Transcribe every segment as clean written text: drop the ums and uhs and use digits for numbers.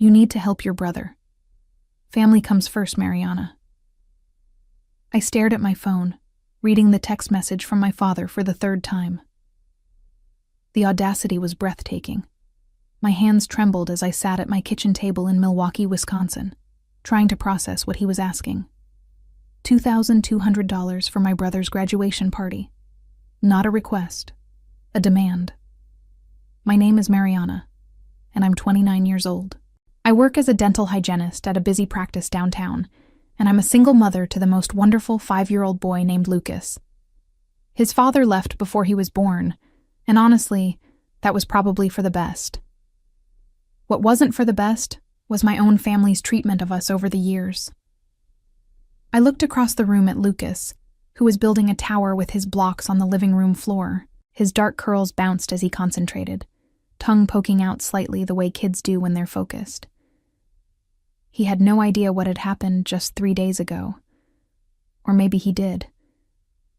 You need to help your brother. Family comes first, Mariana. I stared at my phone, reading the text message from my father for the third time. The audacity was breathtaking. My hands trembled as I sat at my kitchen table in Milwaukee, Wisconsin, trying to process what he was asking. $2,200 for my brother's graduation party. Not a request, a demand. My name is Mariana, and I'm 29 years old. I work as a dental hygienist at a busy practice downtown, and I'm a single mother to the most wonderful 5-year-old boy named Lucas. His father left before he was born, and honestly, that was probably for the best. What wasn't for the best was my own family's treatment of us over the years. I looked across the room at Lucas, who was building a tower with his blocks on the living room floor. His dark curls bounced as he concentrated, tongue poking out slightly the way kids do when they're focused. He had no idea what had happened just 3 days ago. Or maybe he did.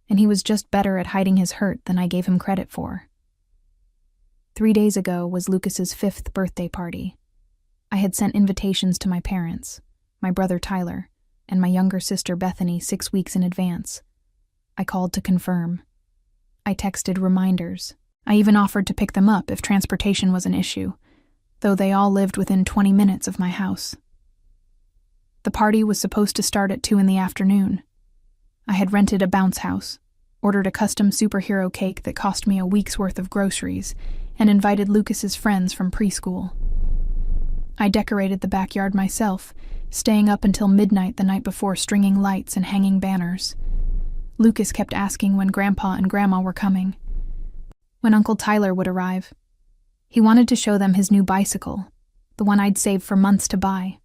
And he was just better at hiding his hurt than I gave him credit for. 3 days ago was Lucas's 5th birthday party. I had sent invitations to my parents, my brother Tyler, and my younger sister Bethany 6 weeks in advance. I called to confirm. I texted reminders. I even offered to pick them up if transportation was an issue, though they all lived within 20 minutes of my house. The party was supposed to start at 2 in the afternoon. I had rented a bounce house, ordered a custom superhero cake that cost me a week's worth of groceries, and invited Lucas's friends from preschool. I decorated the backyard myself, staying up until midnight the night before stringing lights and hanging banners. Lucas kept asking when Grandpa and Grandma were coming, when Uncle Tyler would arrive. He wanted to show them his new bicycle, the one I'd saved for months to buy.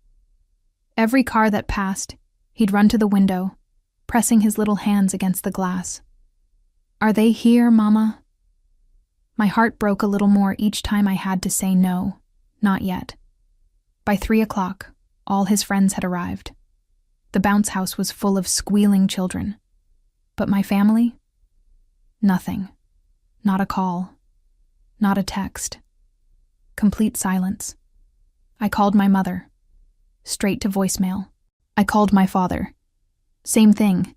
Every car that passed, he'd run to the window, pressing his little hands against the glass. "Are they here, Mama?" My heart broke a little more each time I had to say no, not yet. By 3 o'clock, all his friends had arrived. The bounce house was full of squealing children. But my family? Nothing. Not a call. Not a text. Complete silence. I called my mother. Straight to voicemail. I called my father. Same thing.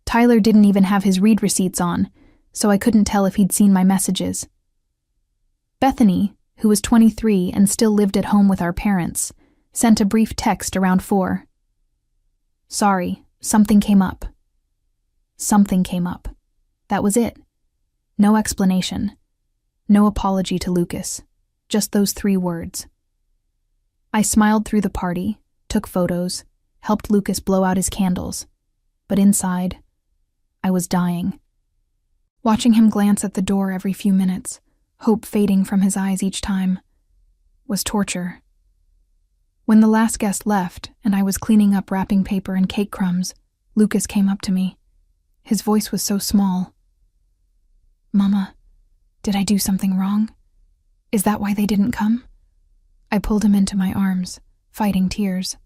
Tyler didn't even have his read receipts on, so I couldn't tell if he'd seen my messages. Bethany, who was 23 and still lived at home with our parents, sent a brief text around 4. "Sorry, something came up." Something came up. That was it. No explanation. No apology to Lucas. Just those 3 words. I smiled through the party, took photos, helped Lucas blow out his candles. But inside, I was dying. Watching him glance at the door every few minutes, hope fading from his eyes each time, was torture. When the last guest left and I was cleaning up wrapping paper and cake crumbs, Lucas came up to me. His voice was so small. "Mama, did I do something wrong? Is that why they didn't come?" I pulled him into my arms, fighting tears.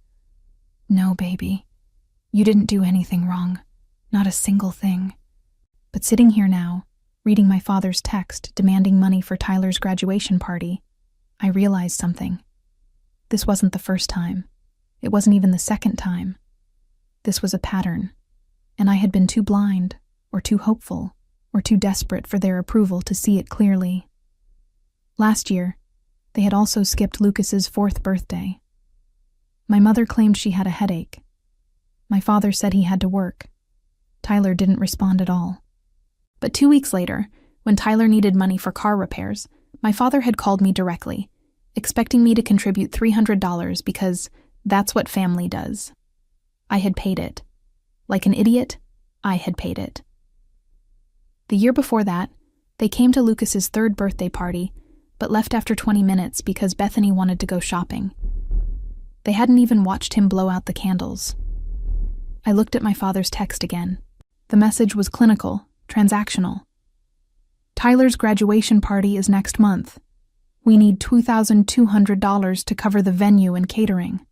"No, baby. You didn't do anything wrong. Not a single thing." But sitting here now, reading my father's text demanding money for Tyler's graduation party, I realized something. This wasn't the first time. It wasn't even the second time. This was a pattern, and I had been too blind, or too hopeful, or too desperate for their approval to see it clearly. Last year, they had also skipped Lucas's 4th birthday. My mother claimed she had a headache. My father said he had to work. Tyler didn't respond at all. But 2 weeks later, when Tyler needed money for car repairs, my father had called me directly, expecting me to contribute $300 because that's what family does. I had paid it. Like an idiot, I had paid it. The year before that, they came to Lucas's 3rd birthday party, but left after 20 minutes because Bethany wanted to go shopping. They hadn't even watched him blow out the candles. I looked at my father's text again. The message was clinical, transactional. "Tyler's graduation party is next month. We need $2,200 to cover the venue and catering.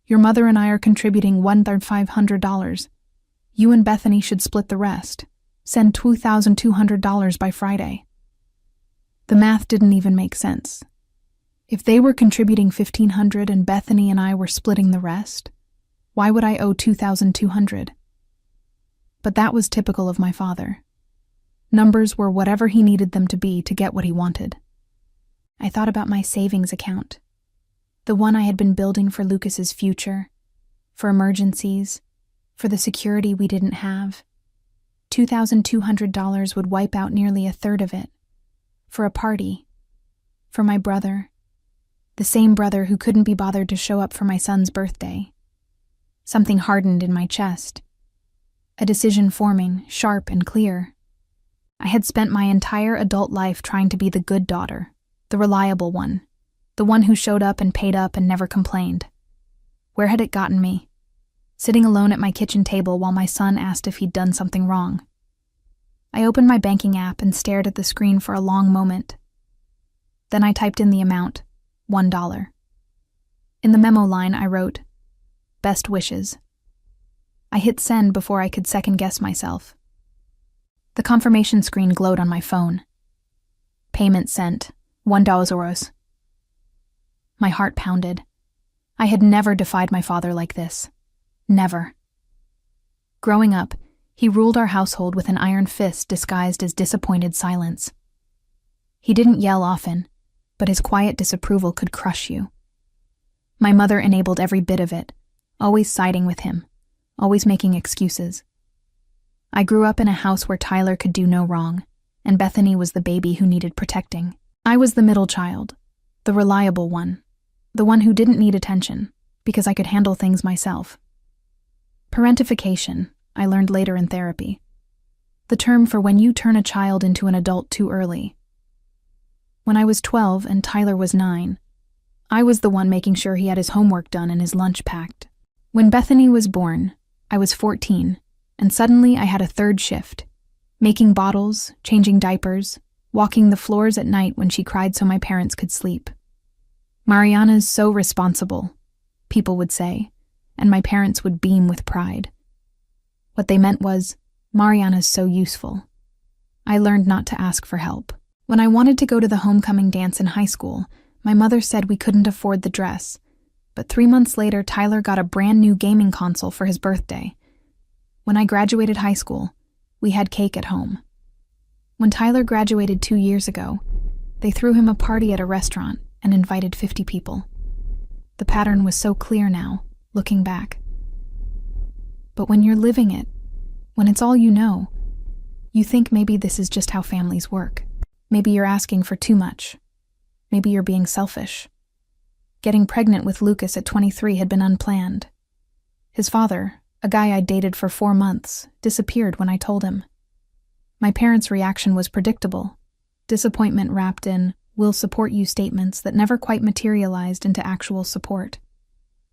Your mother and I are contributing $1,500. You and Bethany should split the rest. Send $2,200 by Friday." The math didn't even make sense. If they were contributing $1,500 and Bethany and I were splitting the rest, why would I owe $2,200? But that was typical of my father. Numbers were whatever he needed them to be to get what he wanted. I thought about my savings account, the one I had been building for Lucas's future, for emergencies, for the security we didn't have. $2,200 would wipe out nearly a third of it. For a party. For my brother. The same brother who couldn't be bothered to show up for my son's birthday. Something hardened in my chest. A decision forming, sharp and clear. I had spent my entire adult life trying to be the good daughter, the reliable one, the one who showed up and paid up and never complained. Where had it gotten me? Sitting alone at my kitchen table while my son asked if he'd done something wrong. I opened my banking app and stared at the screen for a long moment. Then I typed in the amount, $1. In the memo line, I wrote, "Best wishes." I hit send before I could second-guess myself. The confirmation screen glowed on my phone. Payment sent, $1. My heart pounded. I had never defied my father like this. Never. Growing up, he ruled our household with an iron fist disguised as disappointed silence. He didn't yell often, but his quiet disapproval could crush you. My mother enabled every bit of it, always siding with him, always making excuses. I grew up in a house where Tyler could do no wrong, and Bethany was the baby who needed protecting. I was the middle child, the reliable one, the one who didn't need attention, because I could handle things myself. Parentification, I learned later in therapy. The term for when you turn a child into an adult too early. When I was 12 and Tyler was 9, I was the one making sure he had his homework done and his lunch packed. When Bethany was born, I was 14, and suddenly I had a third shift, making bottles, changing diapers, walking the floors at night when she cried so my parents could sleep. Mariana's so responsible, people would say, and my parents would beam with pride. What they meant was, Mariana's so useful. I learned not to ask for help. When I wanted to go to the homecoming dance in high school, my mother said we couldn't afford the dress, but 3 months later Tyler got a brand new gaming console for his birthday. When I graduated high school, we had cake at home. When Tyler graduated 2 years ago, they threw him a party at a restaurant and invited 50 people. The pattern was so clear now, looking back. But when you're living it, when it's all you know, you think maybe this is just how families work. Maybe you're asking for too much. Maybe you're being selfish. Getting pregnant with Lucas at 23 had been unplanned. His father, a guy I'd dated for 4 months, disappeared when I told him. My parents' reaction was predictable. Disappointment wrapped in, "we'll support you" statements that never quite materialized into actual support.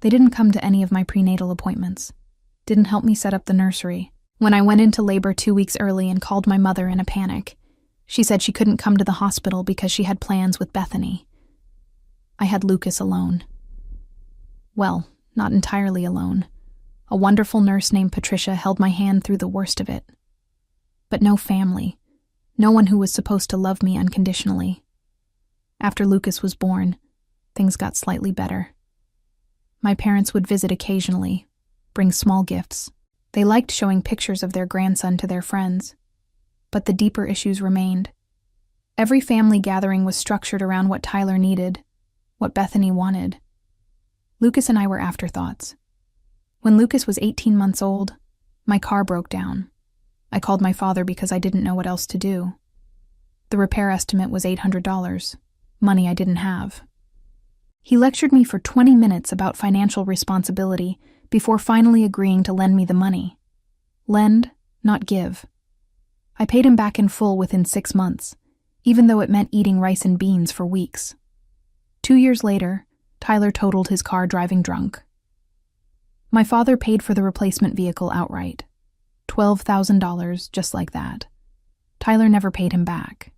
They didn't come to any of my prenatal appointments. Didn't help me set up the nursery. When I went into labor 2 weeks early and called my mother in a panic, she said she couldn't come to the hospital because she had plans with Bethany. I had Lucas alone. Well, not entirely alone. A wonderful nurse named Patricia held my hand through the worst of it. But no family. No one who was supposed to love me unconditionally. After Lucas was born, things got slightly better. My parents would visit occasionally, bring small gifts. They liked showing pictures of their grandson to their friends. But the deeper issues remained. Every family gathering was structured around what Tyler needed, what Bethany wanted. Lucas and I were afterthoughts. When Lucas was 18 months old, my car broke down. I called my father because I didn't know what else to do. The repair estimate was $800, money I didn't have. He lectured me for 20 minutes about financial responsibility before finally agreeing to lend me the money. Lend, not give. I paid him back in full within 6 months, even though it meant eating rice and beans for weeks. 2 years later, Tyler totaled his car driving drunk. My father paid for the replacement vehicle outright. $12,000, just like that. Tyler never paid him back.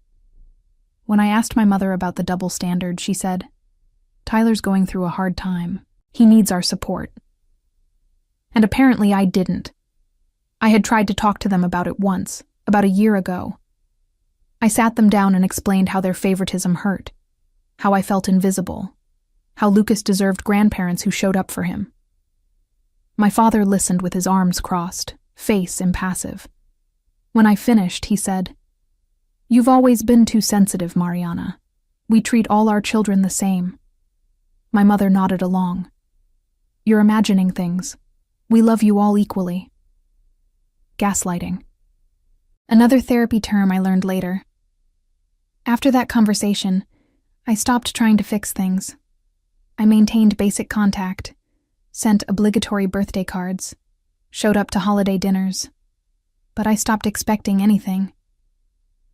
When I asked my mother about the double standard, she said, "Tyler's going through a hard time. He needs our support." And apparently I didn't. I had tried to talk to them about it once, about a year ago. I sat them down and explained how their favoritism hurt. how I felt invisible, how Lucas deserved grandparents who showed up for him. My father listened with his arms crossed, face impassive. When I finished, he said, "You've always been too sensitive, Mariana. We treat all our children the same." My mother nodded along. "You're imagining things. We love you all equally." Gaslighting. Another therapy term I learned later. After that conversation, I stopped trying to fix things. I maintained basic contact, sent obligatory birthday cards, showed up to holiday dinners, but I stopped expecting anything.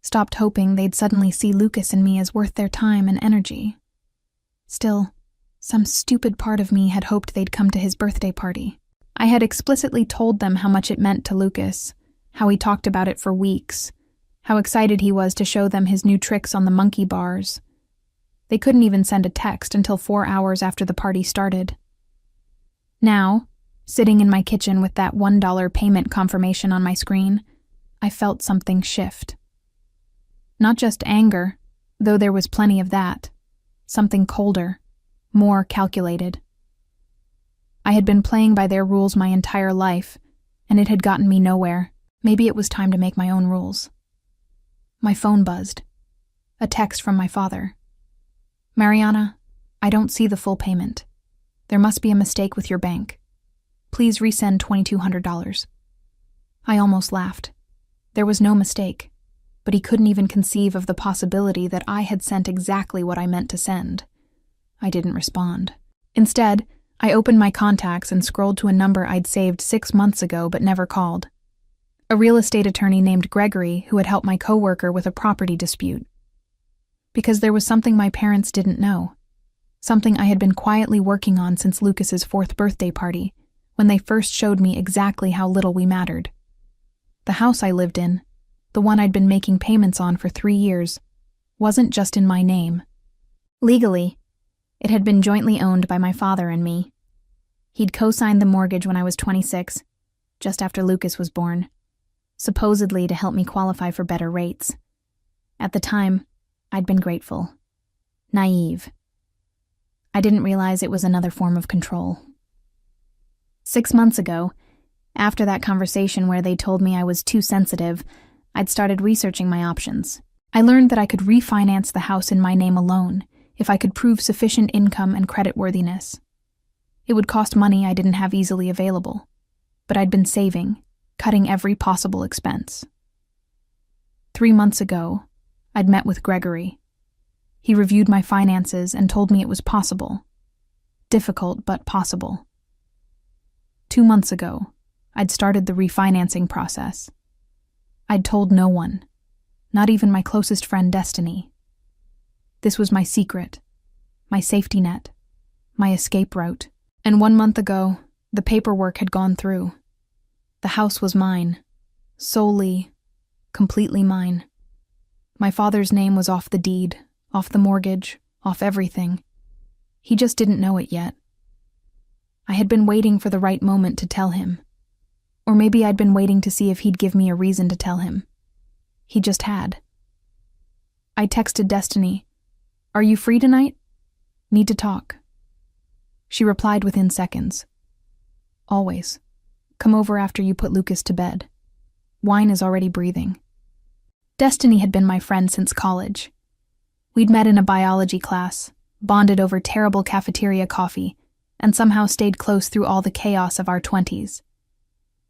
Stopped hoping they'd suddenly see Lucas and me as worth their time and energy. Still, some stupid part of me had hoped they'd come to his birthday party. I had explicitly told them how much it meant to Lucas, how he talked about it for weeks, how excited he was to show them his new tricks on the monkey bars. They couldn't even send a text until 4 hours after the party started. Now, sitting in my kitchen with that $1 payment confirmation on my screen, I felt something shift. Not just anger, though there was plenty of that. Something colder, more calculated. I had been playing by their rules my entire life, and it had gotten me nowhere. Maybe it was time to make my own rules. My phone buzzed. A text from my father. "Mariana, I don't see the full payment. There must be a mistake with your bank. Please resend $2,200. I almost laughed. There was no mistake, but he couldn't even conceive of the possibility that I had sent exactly what I meant to send. I didn't respond. Instead, I opened my contacts and scrolled to a number I'd saved 6 months ago but never called. A real estate attorney named Gregory who had helped my coworker with a property dispute. Because there was something my parents didn't know. Something I had been quietly working on since Lucas's 4th birthday party, when they first showed me exactly how little we mattered. The house I lived in, the one I'd been making payments on for 3 years, wasn't just in my name. Legally, it had been jointly owned by my father and me. He'd co-signed the mortgage when I was 26, just after Lucas was born, supposedly to help me qualify for better rates. At the time, I'd been grateful. Naive. I didn't realize it was another form of control. 6 months ago, after that conversation where they told me I was too sensitive, I'd started researching my options. I learned that I could refinance the house in my name alone if I could prove sufficient income and creditworthiness. It would cost money I didn't have easily available, but I'd been saving, cutting every possible expense. 3 months ago, I'd met with Gregory. He reviewed my finances and told me it was possible. Difficult, but possible. 2 months ago, I'd started the refinancing process. I'd told no one, not even my closest friend Destiny. This was my secret, my safety net, my escape route. And 1 month ago, the paperwork had gone through. The house was mine, solely, completely mine. My father's name was off the deed, off the mortgage, off everything. He just didn't know it yet. I had been waiting for the right moment to tell him. Or maybe I'd been waiting to see if he'd give me a reason to tell him. He just had. I texted Destiny, "Are you free tonight? Need to talk." She replied within seconds. "Always. Come over after you put Lucas to bed. Wine is already breathing." Destiny had been my friend since college. We'd met in a biology class, bonded over terrible cafeteria coffee, and somehow stayed close through all the chaos of our 20s.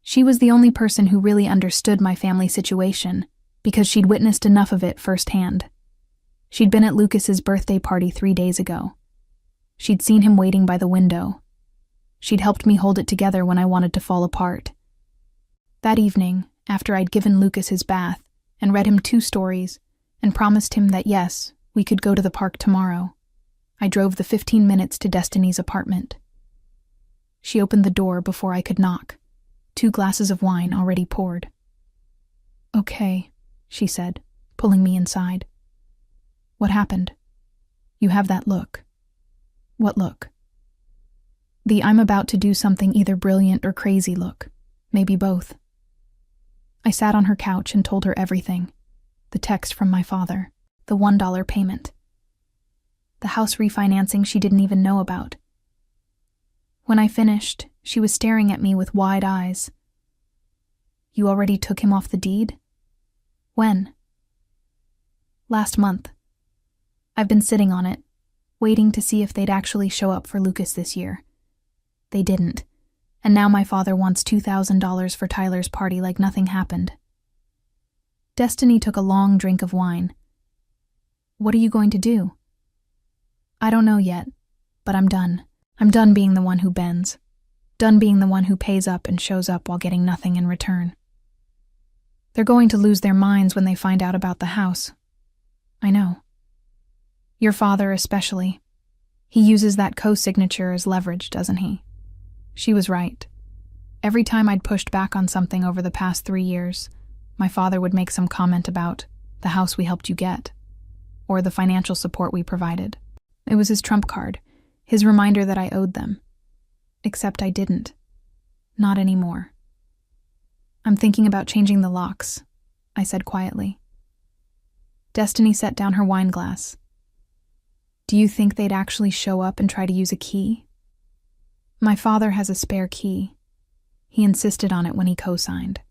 She was the only person who really understood my family situation, because she'd witnessed enough of it firsthand. She'd been at Lucas's birthday party 3 days ago. She'd seen him waiting by the window. She'd helped me hold it together when I wanted to fall apart. That evening, after I'd given Lucas his bath and read him 2 stories and promised him that yes, we could go to the park tomorrow, I drove the 15 minutes to Destiny's apartment. She opened the door before I could knock, 2 glasses of wine already poured. "Okay," she said, pulling me inside. "What happened? You have that look." "What look?" "The I'm about to do something either brilliant or crazy look. Maybe both." I sat on her couch and told her everything. The text from my father. The $1 payment. the house refinancing she didn't even know about. When I finished, she was staring at me with wide eyes. "You already took him off the deed? When?" "Last month. I've been sitting on it, waiting to see if they'd actually show up for Lucas this year. They didn't, and now my father wants $2,000 for Tyler's party like nothing happened." Destiny took a long drink of wine. "What are you going to do?" "I don't know yet, but I'm done. I'm done being the one who bends. Done being the one who pays up and shows up while getting nothing in return. They're going to lose their minds when they find out about the house. I know. Your father especially. He uses that co-signature as leverage, doesn't he?" She was right. Every time I'd pushed back on something over the past 3 years, my father would make some comment about the house we helped you get, or the financial support we provided. It was his trump card, his reminder that I owed them. Except I didn't. Not anymore. "I'm thinking about changing the locks," I said quietly. Destiny set down her wine glass. "Do you think they'd actually show up and try to use a key?" "My father has a spare key. He insisted on it when he co-signed.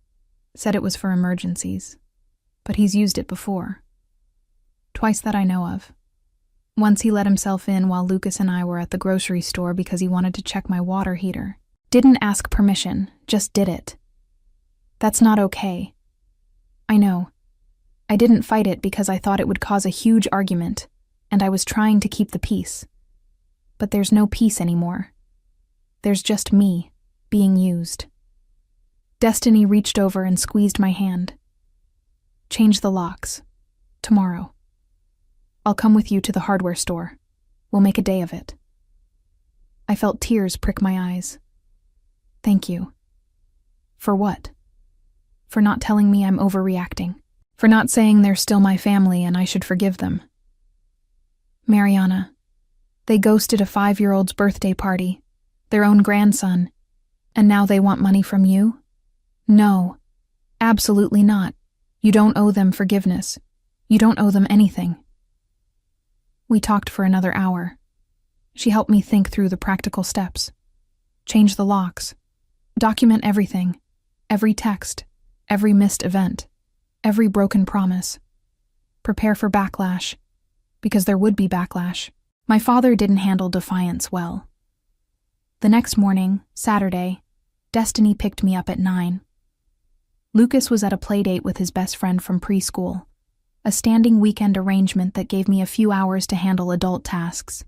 Said it was for emergencies. But he's used it before. Twice that I know of. Once he let himself in while Lucas and I were at the grocery store because he wanted to check my water heater. Didn't ask permission, just did it. That's not okay. I know. I didn't fight it because I thought it would cause a huge argument, and I was trying to keep the peace. But there's no peace anymore. There's just me, being used." Destiny reached over and squeezed my hand. "Change the locks. Tomorrow. I'll come with you to the hardware store. We'll make a day of it." I felt tears prick my eyes. "Thank you." "For what?" "For not telling me I'm overreacting. For not saying they're still my family and I should forgive them." "Mariana, they ghosted a 5-year-old's birthday party, their own grandson, and now they want money from you? No, absolutely not. You don't owe them forgiveness. You don't owe them anything." We talked for another hour. She helped me think through the practical steps. Change the locks. Document everything. Every text. Every missed event. Every broken promise. Prepare for backlash. Because there would be backlash. My father didn't handle defiance well. The next morning, Saturday, Destiny picked me up at 9. Lucas was at a playdate with his best friend from preschool, a standing weekend arrangement that gave me a few hours to handle adult tasks.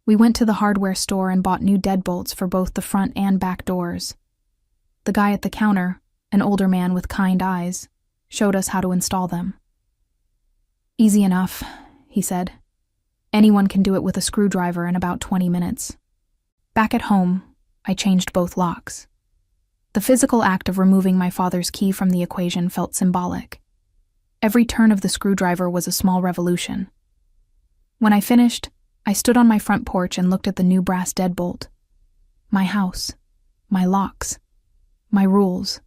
We went to the hardware store and bought new deadbolts for both the front and back doors. The guy at the counter, an older man with kind eyes, showed us how to install them. "Easy enough," he said. "Anyone can do it with a screwdriver in about 20 minutes. Back at home, I changed both locks. The physical act of removing my father's key from the equation felt symbolic. Every turn of the screwdriver was a small revolution. When I finished, I stood on my front porch and looked at the new brass deadbolt. My house, my locks, my rules.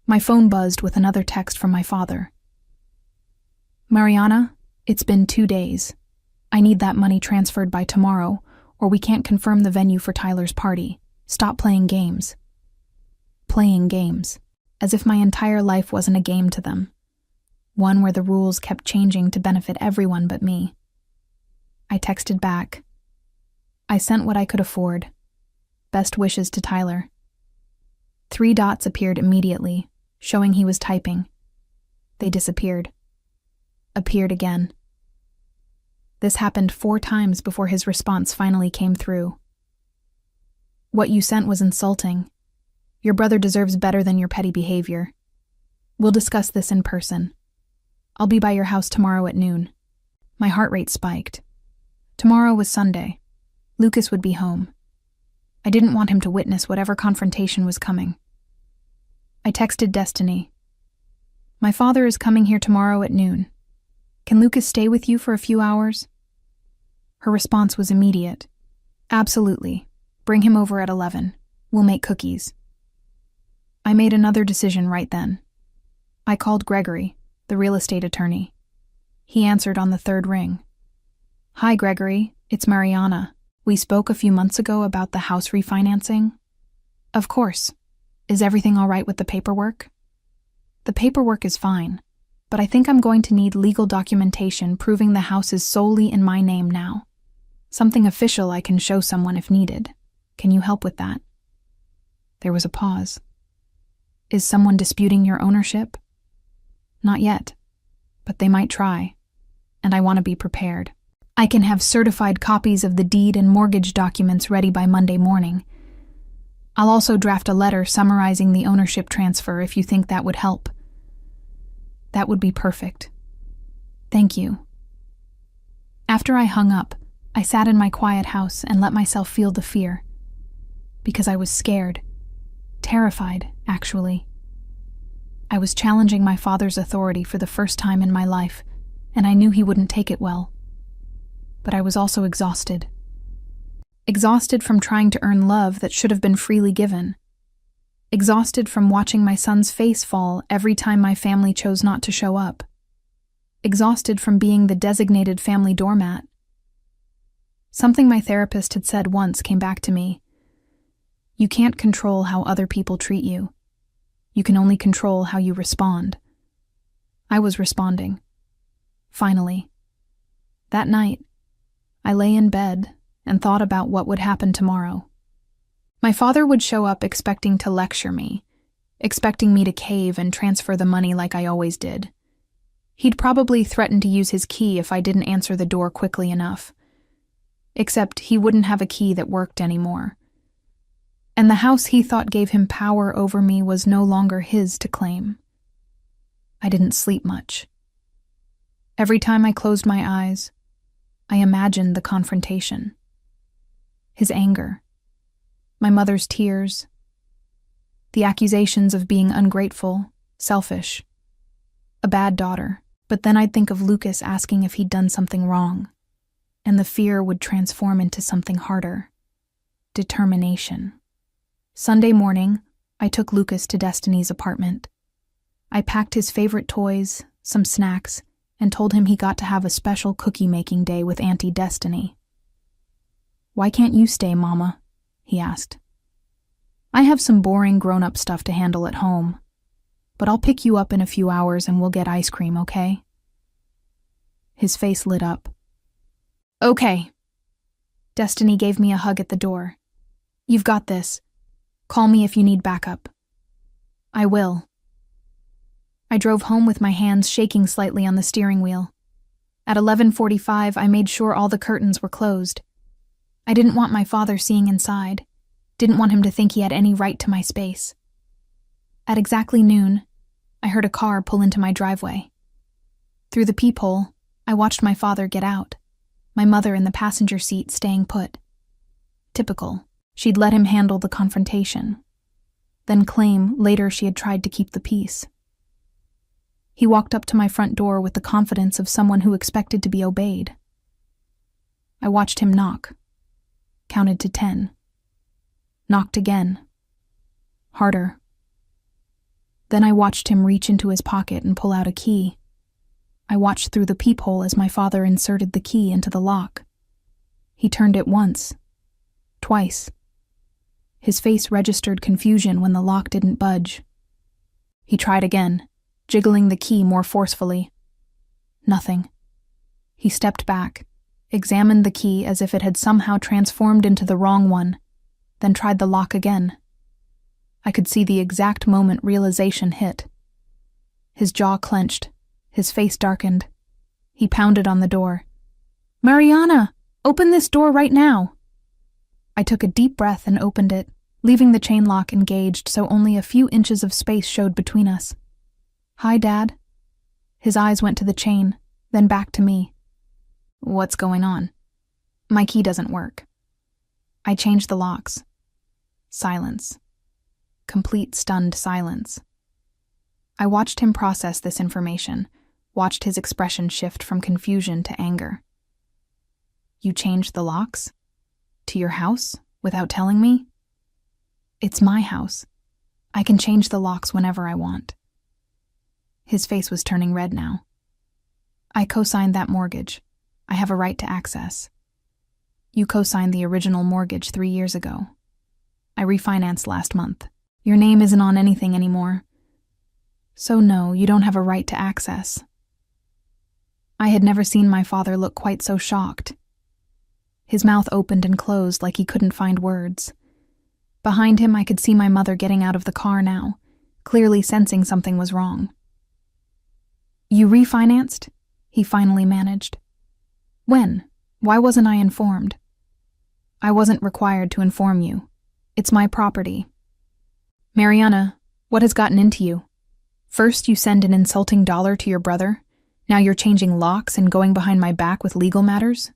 My phone buzzed with another text from my father. "Mariana, it's been 2 days. I need that money transferred by tomorrow, or we can't confirm the venue for Tyler's party. Stop playing games." Playing games, as if my entire life wasn't a game to them. One where the rules kept changing to benefit everyone but me. I texted back. I sent what I could afford. Best wishes to Tyler. 3 dots appeared immediately, showing he was typing. They disappeared. Appeared again. This happened 4 times before his response finally came through. "What you sent was insulting. Your brother deserves better than your petty behavior. We'll discuss this in person. I'll be by your house tomorrow at noon." My heart rate spiked. Tomorrow was Sunday. Lucas would be home. I didn't want him to witness whatever confrontation was coming. I texted Destiny. "My father is coming here tomorrow at noon. Can Lucas stay with you for a few hours?" Her response was immediate. "Absolutely. Bring him over at 11. We'll make cookies." I made another decision right then. I called Gregory, the real estate attorney. He answered on the 3rd ring. Hi, Gregory. It's Mariana. We spoke a few months ago about the house refinancing. Of course. Is everything all right with the paperwork? The paperwork is fine, but I think I'm going to need legal documentation proving the house is solely in my name now. Something official I can show someone if needed. Can you help with that? There was a pause. Is someone disputing your ownership? Not yet, but they might try, and I want to be prepared. I can have certified copies of the deed and mortgage documents ready by Monday morning. I'll also draft a letter summarizing the ownership transfer if you think that would help. That would be perfect. Thank you. After I hung up, I sat in my quiet house and let myself feel the fear. Because I was scared. Terrified, actually. I was challenging my father's authority for the first time in my life, and I knew he wouldn't take it well. But I was also exhausted. Exhausted from trying to earn love that should have been freely given. Exhausted from watching my son's face fall every time my family chose not to show up. Exhausted from being the designated family doormat. Something my therapist had said once came back to me. You can't control how other people treat you. You can only control how you respond. I was responding. Finally. That night, I lay in bed and thought about what would happen tomorrow. My father would show up expecting to lecture me, expecting me to cave and transfer the money like I always did. He'd probably threaten to use his key if I didn't answer the door quickly enough. Except he wouldn't have a key that worked anymore. And the house he thought gave him power over me was no longer his to claim. I didn't sleep much. Every time I closed my eyes, I imagined the confrontation. His anger. My mother's tears. The accusations of being ungrateful, selfish. A bad daughter. But then I'd think of Lucas asking if he'd done something wrong. And the fear would transform into something harder. Determination. Sunday morning, I took Lucas to Destiny's apartment. I packed his favorite toys, some snacks, and told him he got to have a special cookie-making day with Auntie Destiny. "Why can't you stay, Mama?" he asked. "I have some boring grown-up stuff to handle at home, but I'll pick you up in a few hours and we'll get ice cream, okay?" His face lit up. "Okay." Destiny gave me a hug at the door. "You've got this. Call me if you need backup." "I will." I drove home with my hands shaking slightly on the steering wheel. At 11:45, I made sure all the curtains were closed. I didn't want my father seeing inside. Didn't want him to think he had any right to my space. At exactly noon, I heard a car pull into my driveway. Through the peephole, I watched my father get out, my mother in the passenger seat staying put. Typical. She'd let him handle the confrontation, then claim later she had tried to keep the peace. He walked up to my front door with the confidence of someone who expected to be obeyed. I watched him knock, counted to 10, knocked again, harder. Then I watched him reach into his pocket and pull out a key. I watched through the peephole as my father inserted the key into the lock. He turned it once, twice. His face registered confusion when the lock didn't budge. He tried again, jiggling the key more forcefully. Nothing. He stepped back, examined the key as if it had somehow transformed into the wrong one, then tried the lock again. I could see the exact moment realization hit. His jaw clenched, his face darkened. He pounded on the door. "Mariana, open this door right now!" I took a deep breath and opened it, leaving the chain lock engaged so only a few inches of space showed between us. "Hi, Dad." His eyes went to the chain, then back to me. "What's going on?" "My key doesn't work." I changed the locks. Silence. Complete stunned silence. I watched him process this information, watched his expression shift from confusion to anger. "You changed the locks? To your house? Without telling me?" "It's my house. I can change the locks whenever I want." His face was turning red now. "I co-signed that mortgage. I have a right to access. You co-signed the original mortgage 3 years ago. I refinanced last month. Your name isn't on anything anymore. So no, you don't have a right to access. I had never seen my father look quite so shocked. His mouth opened and closed like he couldn't find words. Behind him, I could see my mother getting out of the car now, clearly sensing something was wrong. You refinanced? He finally managed. When? Why wasn't I informed? I wasn't required to inform you. It's my property. Mariana, what has gotten into you? First, you send an insulting dollar to your brother. Now you're changing locks and going behind my back with legal matters?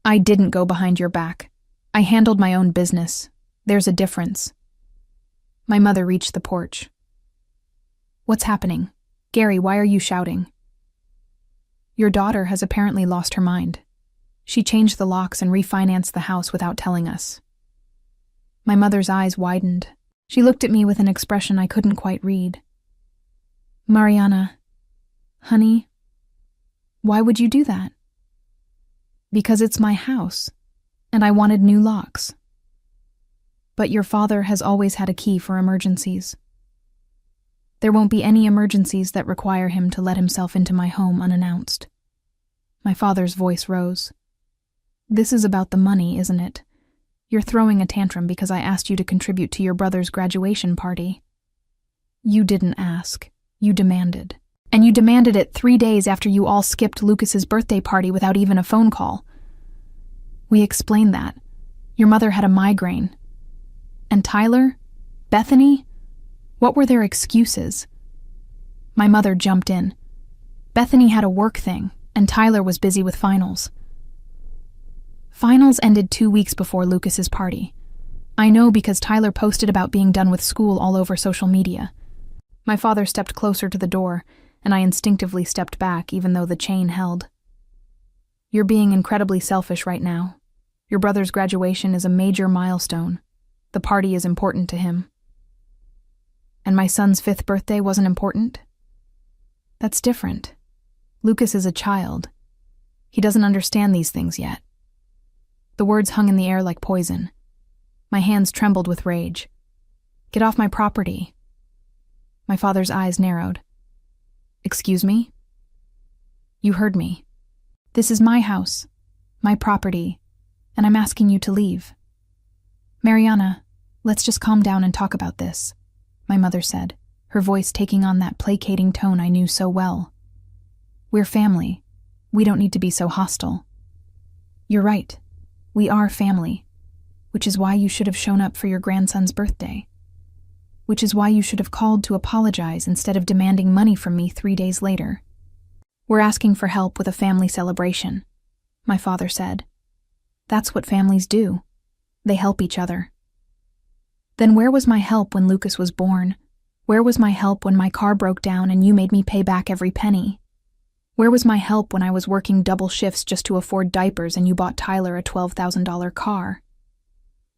I didn't go behind your back. I handled my own business. There's a difference. My mother reached the porch. What's happening? Gary, why are you shouting? Your daughter has apparently lost her mind. She changed the locks and refinanced the house without telling us. My mother's eyes widened. She looked at me with an expression I couldn't quite read. Mariana, honey, why would you do that? Because it's my house, and I wanted new locks. But your father has always had a key for emergencies. There won't be any emergencies that require him to let himself into my home unannounced. My father's voice rose. This is about the money, isn't it? You're throwing a tantrum because I asked you to contribute to your brother's graduation party. You didn't ask. You demanded. And you demanded it 3 days after you all skipped Lucas's birthday party without even a phone call. We explained that. Your mother had a migraine. And Tyler? Bethany? What were their excuses? My mother jumped in. Bethany had a work thing, and Tyler was busy with finals. Finals ended 2 weeks before Lucas's party. I know because Tyler posted about being done with school all over social media. My father stepped closer to the door, and I instinctively stepped back even though the chain held. You're being incredibly selfish right now. Your brother's graduation is a major milestone. The party is important to him. And my son's 5th birthday wasn't important? That's different. Lucas is a child. He doesn't understand these things yet. The words hung in the air like poison. My hands trembled with rage. Get off my property. My father's eyes narrowed. Excuse me? You heard me. This is my house, my property, and I'm asking you to leave. Mariana, let's just calm down and talk about this, my mother said, her voice taking on that placating tone I knew so well. We're family. We don't need to be so hostile. You're right. We are family, which is why you should have shown up for your grandson's birthday. Which is why you should have called to apologize instead of demanding money from me 3 days later. We're asking for help with a family celebration, my father said. That's what families do. They help each other. Then where was my help when Lucas was born? Where was my help when my car broke down and you made me pay back every penny? Where was my help when I was working double shifts just to afford diapers and you bought Tyler a $12,000 car?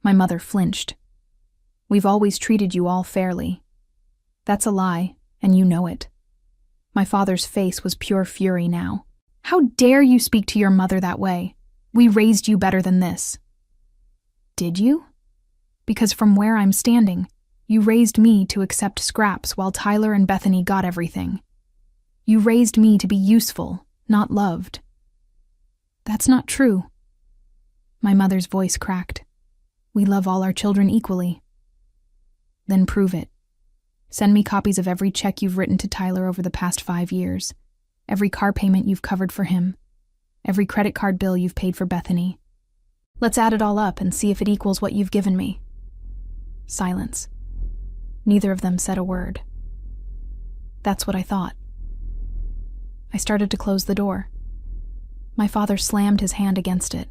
My mother flinched. We've always treated you all fairly. That's a lie, and you know it. My father's face was pure fury now. How dare you speak to your mother that way? We raised you better than this. Did you? Because from where I'm standing, you raised me to accept scraps while Tyler and Bethany got everything. You raised me to be useful, not loved. That's not true. My mother's voice cracked. We love all our children equally. Then prove it. Send me copies of every check you've written to Tyler over the past 5 years, every car payment you've covered for him, every credit card bill you've paid for Bethany. Let's add it all up and see if it equals what you've given me. Silence. Neither of them said a word. That's what I thought. I started to close the door. My father slammed his hand against it.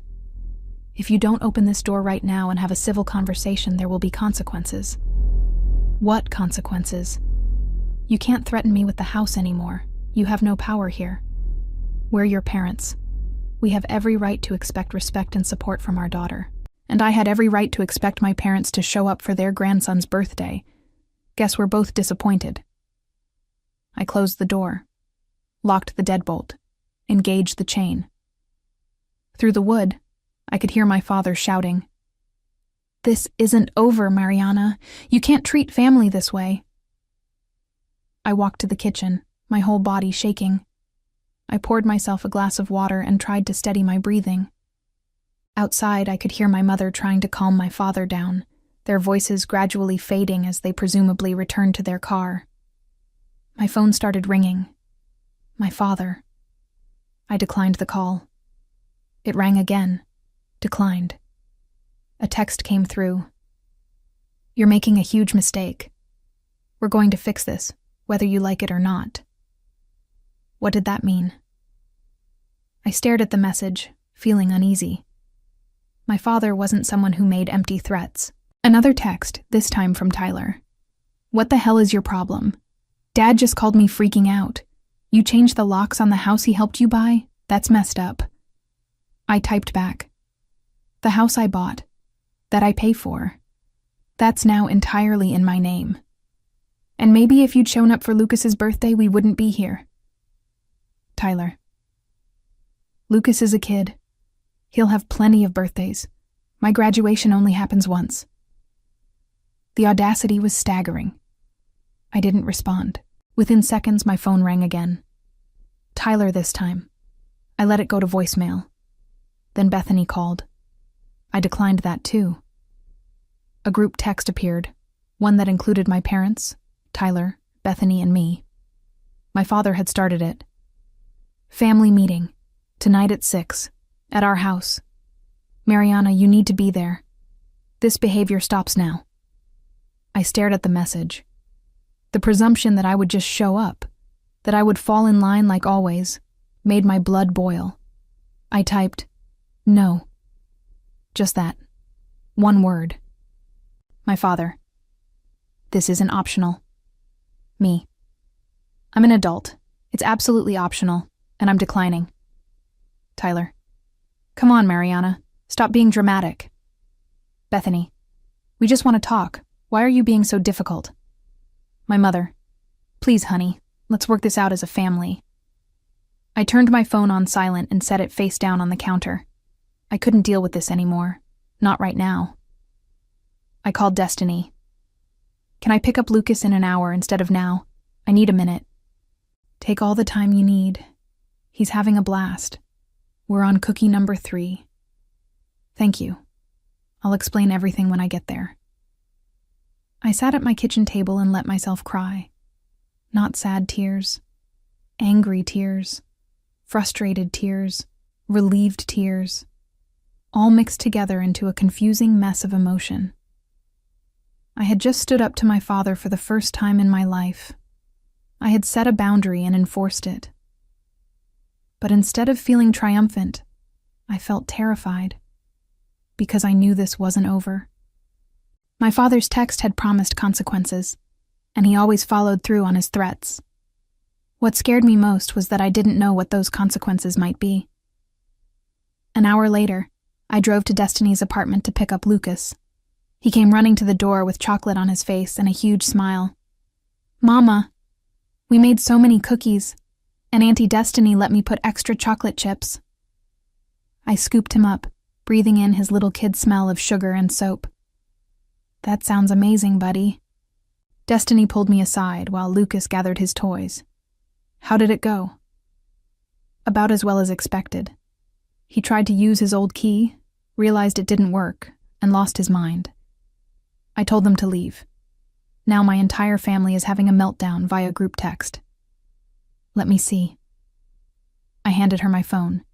If you don't open this door right now and have a civil conversation, there will be consequences. What consequences? You can't threaten me with the house anymore. You have no power here. We're your parents. We have every right to expect respect and support from our daughter. And I had every right to expect my parents to show up for their grandson's birthday. Guess we're both disappointed. I closed the door, locked the deadbolt, engaged the chain. Through the wood, I could hear my father shouting, "This isn't over, Mariana. You can't treat family this way." I walked to the kitchen, my whole body shaking. I poured myself a glass of water and tried to steady my breathing. Outside, I could hear my mother trying to calm my father down, their voices gradually fading as they presumably returned to their car. My phone started ringing. My father. I declined the call. It rang again. Declined. A text came through. "You're making a huge mistake. We're going to fix this, whether you like it or not." What did that mean? I stared at the message, feeling uneasy. My father wasn't someone who made empty threats. Another text, this time from Tyler. "What the hell is your problem? Dad just called me freaking out. You changed the locks on the house he helped you buy? That's messed up." I typed back, "The house I bought, that I pay for, that's now entirely in my name. And maybe if you'd shown up for Lucas's birthday, we wouldn't be here." Tyler. "Lucas is a kid. He'll have plenty of birthdays. My graduation only happens once." The audacity was staggering. I didn't respond. Within seconds, my phone rang again. Tyler this time. I let it go to voicemail. Then Bethany called. I declined that too. A group text appeared, one that included my parents, Tyler, Bethany, and me. My father had started it. "Family meeting, tonight at 6, at our house. Mariana, you need to be there. This behavior stops now." I stared at the message. The presumption that I would just show up, that I would fall in line like always, made my blood boil. I typed, "No." Just that. One word. My father. "This isn't optional." Me. "I'm an adult. It's absolutely optional, and I'm declining." Tyler. "Come on, Mariana. Stop being dramatic." Bethany. "We just want to talk. Why are you being so difficult?" My mother. "Please, honey, let's work this out as a family." I turned my phone on silent and set it face down on the counter. I couldn't deal with this anymore. Not right now. I called Destiny. "Can I pick up Lucas in an hour instead of now? I need a minute." "Take all the time you need. He's having a blast. We're on cookie number 3. "Thank you. I'll explain everything when I get there." I sat at my kitchen table and let myself cry. Not sad tears. Angry tears. Frustrated tears. Relieved tears. All mixed together into a confusing mess of emotion. I had just stood up to my father for the first time in my life. I had set a boundary and enforced it. But instead of feeling triumphant, I felt terrified, because I knew this wasn't over. My father's text had promised consequences, and he always followed through on his threats. What scared me most was that I didn't know what those consequences might be. An hour later, I drove to Destiny's apartment to pick up Lucas. He came running to the door with chocolate on his face and a huge smile. "Mama, we made so many cookies, and Auntie Destiny let me put extra chocolate chips." I scooped him up, breathing in his little kid smell of sugar and soap. "That sounds amazing, buddy." Destiny pulled me aside while Lucas gathered his toys. "How did it go?" "About as well as expected. He tried to use his old key, realized it didn't work, and lost his mind. I told them to leave. Now my entire family is having a meltdown via group text." "Let me see." I handed her my phone.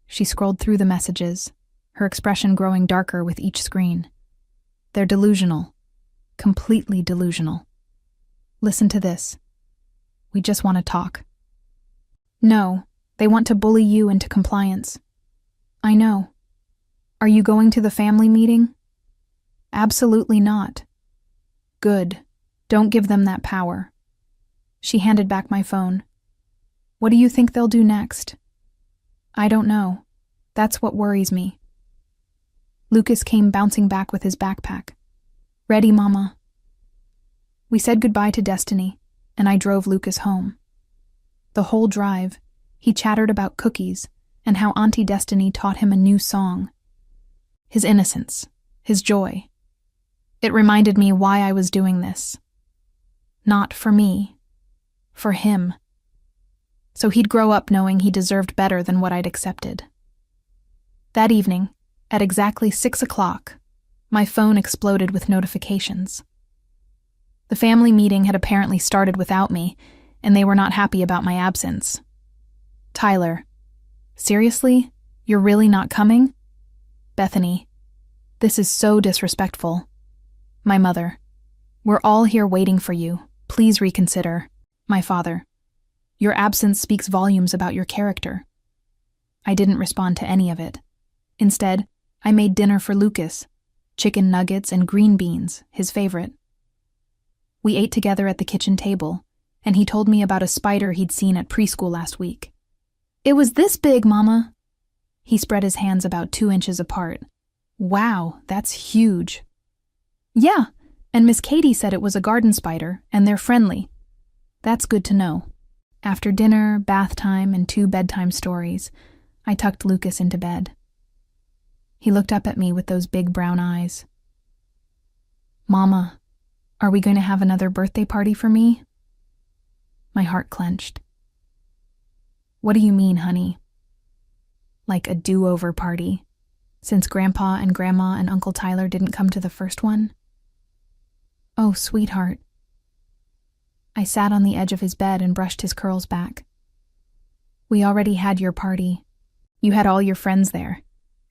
She scrolled through the messages, her expression growing darker with each screen. "They're delusional. Completely delusional. Listen to this. We just want to talk." "No, they want to bully you into compliance." "I know. Are you going to the family meeting?" "Absolutely not." "Good. Don't give them that power." She handed back my phone. "What do you think they'll do next?" "I don't know. That's what worries me." Lucas came bouncing back with his backpack. "Ready, Mama." We said goodbye to Destiny, and I drove Lucas home. The whole drive, he chattered about cookies and how Auntie Destiny taught him a new song. His innocence, his joy. It reminded me why I was doing this. Not for me, for him. So he'd grow up knowing he deserved better than what I'd accepted. That evening, at exactly 6 o'clock, my phone exploded with notifications. The family meeting had apparently started without me, and they were not happy about my absence. Tyler, seriously? You're really not coming? Bethany, this is so disrespectful. My mother, we're all here waiting for you. Please reconsider. My father, your absence speaks volumes about your character. I didn't respond to any of it. Instead, I made dinner for Lucas, chicken nuggets and green beans, his favorite. We ate together at the kitchen table, and he told me about a spider he'd seen at preschool last week. It was this big, Mama. He spread his hands about 2 inches apart. Wow, that's huge. Yeah, and Miss Katie said it was a garden spider, and they're friendly. That's good to know. After dinner, bath time, and 2 bedtime stories, I tucked Lucas into bed. He looked up at me with those big brown eyes. Mama, are we going to have another birthday party for me? My heart clenched. What do you mean, honey? Like a do-over party, since Grandpa and Grandma and Uncle Tyler didn't come to the first one? Oh, sweetheart. I sat on the edge of his bed and brushed his curls back. We already had your party. You had all your friends there,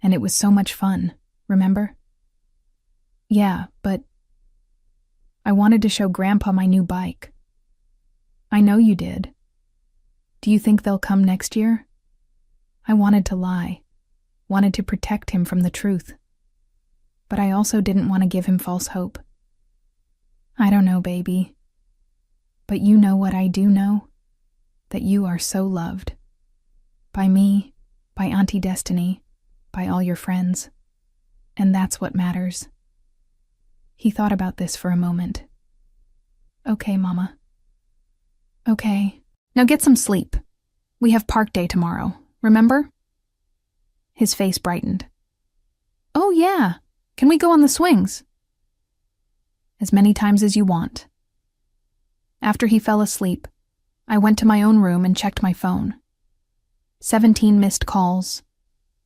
and it was so much fun, remember? Yeah, but I wanted to show Grandpa my new bike. I know you did. Do you think they'll come next year? I wanted to lie, wanted to protect him from the truth. But I also didn't want to give him false hope. I don't know, baby. But you know what I do know? That you are so loved. By me, by Auntie Destiny, by all your friends. And that's what matters. He thought about this for a moment. Okay, Mama. Okay. Now get some sleep. We have park day tomorrow, remember? His face brightened. Oh, yeah. Can we go on the swings? As many times as you want. After he fell asleep, I went to my own room and checked my phone. 17 missed calls,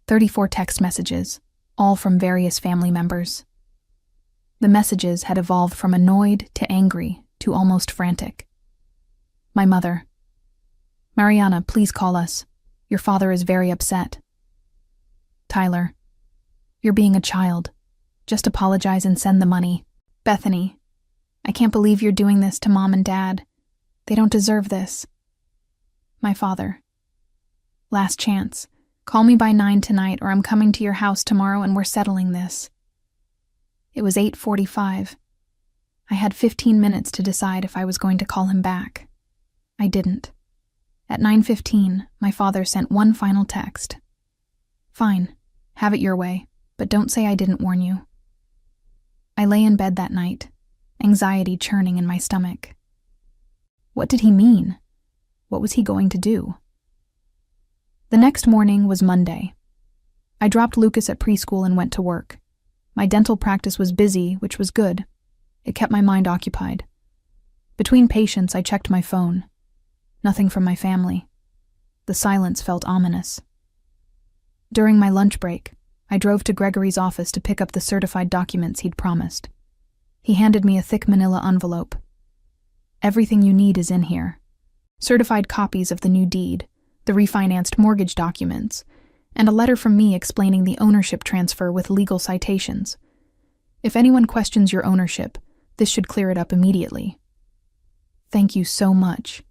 34 text messages, all from various family members. The messages had evolved from annoyed to angry to almost frantic. My mother. Mariana, please call us. Your father is very upset. Tyler. You're being a child. Just apologize and send the money. Bethany. I can't believe you're doing this to Mom and Dad. They don't deserve this. My father. Last chance. Call me by 9 tonight or I'm coming to your house tomorrow and we're settling this. It was 8:45. I had 15 minutes to decide if I was going to call him back. I didn't. At 9:15, my father sent one final text. Fine, have it your way, but don't say I didn't warn you. I lay in bed that night, anxiety churning in my stomach. What did he mean? What was he going to do? The next morning was Monday. I dropped Lucas at preschool and went to work. My dental practice was busy, which was good. It kept my mind occupied. Between patients, I checked my phone. Nothing from my family. The silence felt ominous. During my lunch break, I drove to Gregory's office to pick up the certified documents he'd promised. He handed me a thick manila envelope. Everything you need is in here. Certified copies of the new deed, the refinanced mortgage documents, and a letter from me explaining the ownership transfer with legal citations. If anyone questions your ownership, this should clear it up immediately. Thank you so much.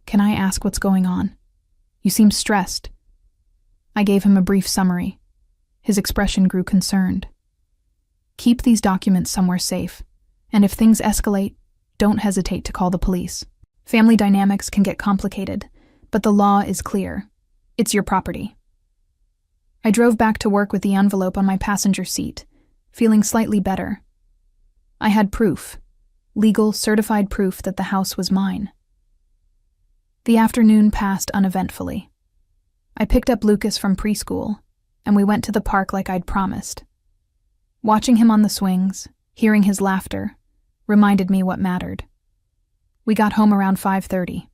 Can I ask what's going on? You seem stressed. I gave him a brief summary. His expression grew concerned. Keep these documents somewhere safe, and if things escalate, don't hesitate to call the police. Family dynamics can get complicated, but the law is clear. It's your property. I drove back to work with the envelope on my passenger seat, feeling slightly better. I had proof, legal, certified proof that the house was mine. The afternoon passed uneventfully. I picked up Lucas from preschool, and we went to the park like I'd promised. Watching him on the swings, hearing his laughter, reminded me what mattered. We got home around 5:30.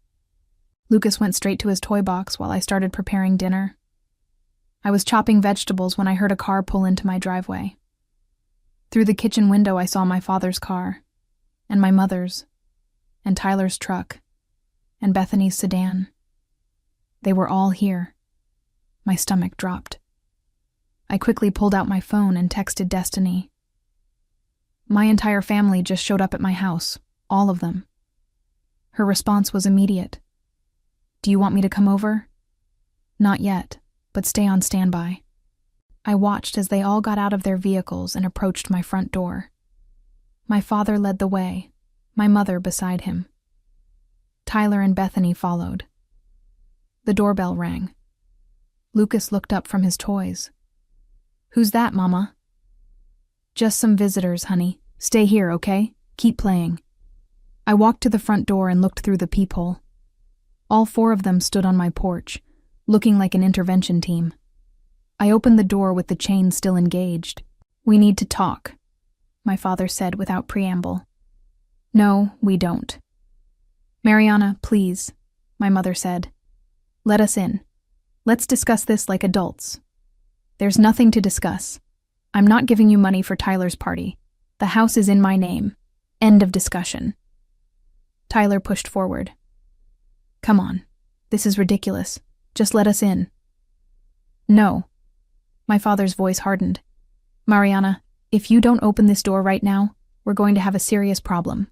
Lucas went straight to his toy box while I started preparing dinner. I was chopping vegetables when I heard a car pull into my driveway. Through the kitchen window, I saw my father's car, and my mother's, and Tyler's truck, and Bethany's sedan. They were all here. My stomach dropped. I quickly pulled out my phone and texted Destiny. My entire family just showed up at my house, all of them. Her response was immediate. Do you want me to come over? Not yet, but stay on standby. I watched as they all got out of their vehicles and approached my front door. My father led the way, my mother beside him. Tyler and Bethany followed. The doorbell rang. Lucas looked up from his toys. Who's that, Mama? Just some visitors, honey. Stay here, okay? Keep playing. I walked to the front door and looked through the peephole. All 4 of them stood on my porch, looking like an intervention team. I opened the door with the chain still engaged. We need to talk, my father said without preamble. No, we don't. Mariana, please, my mother said. Let us in. Let's discuss this like adults. There's nothing to discuss. I'm not giving you money for Tyler's party. The house is in my name. End of discussion. Tyler pushed forward. Come on. This is ridiculous. Just let us in. No. My father's voice hardened. Mariana, if you don't open this door right now, we're going to have a serious problem.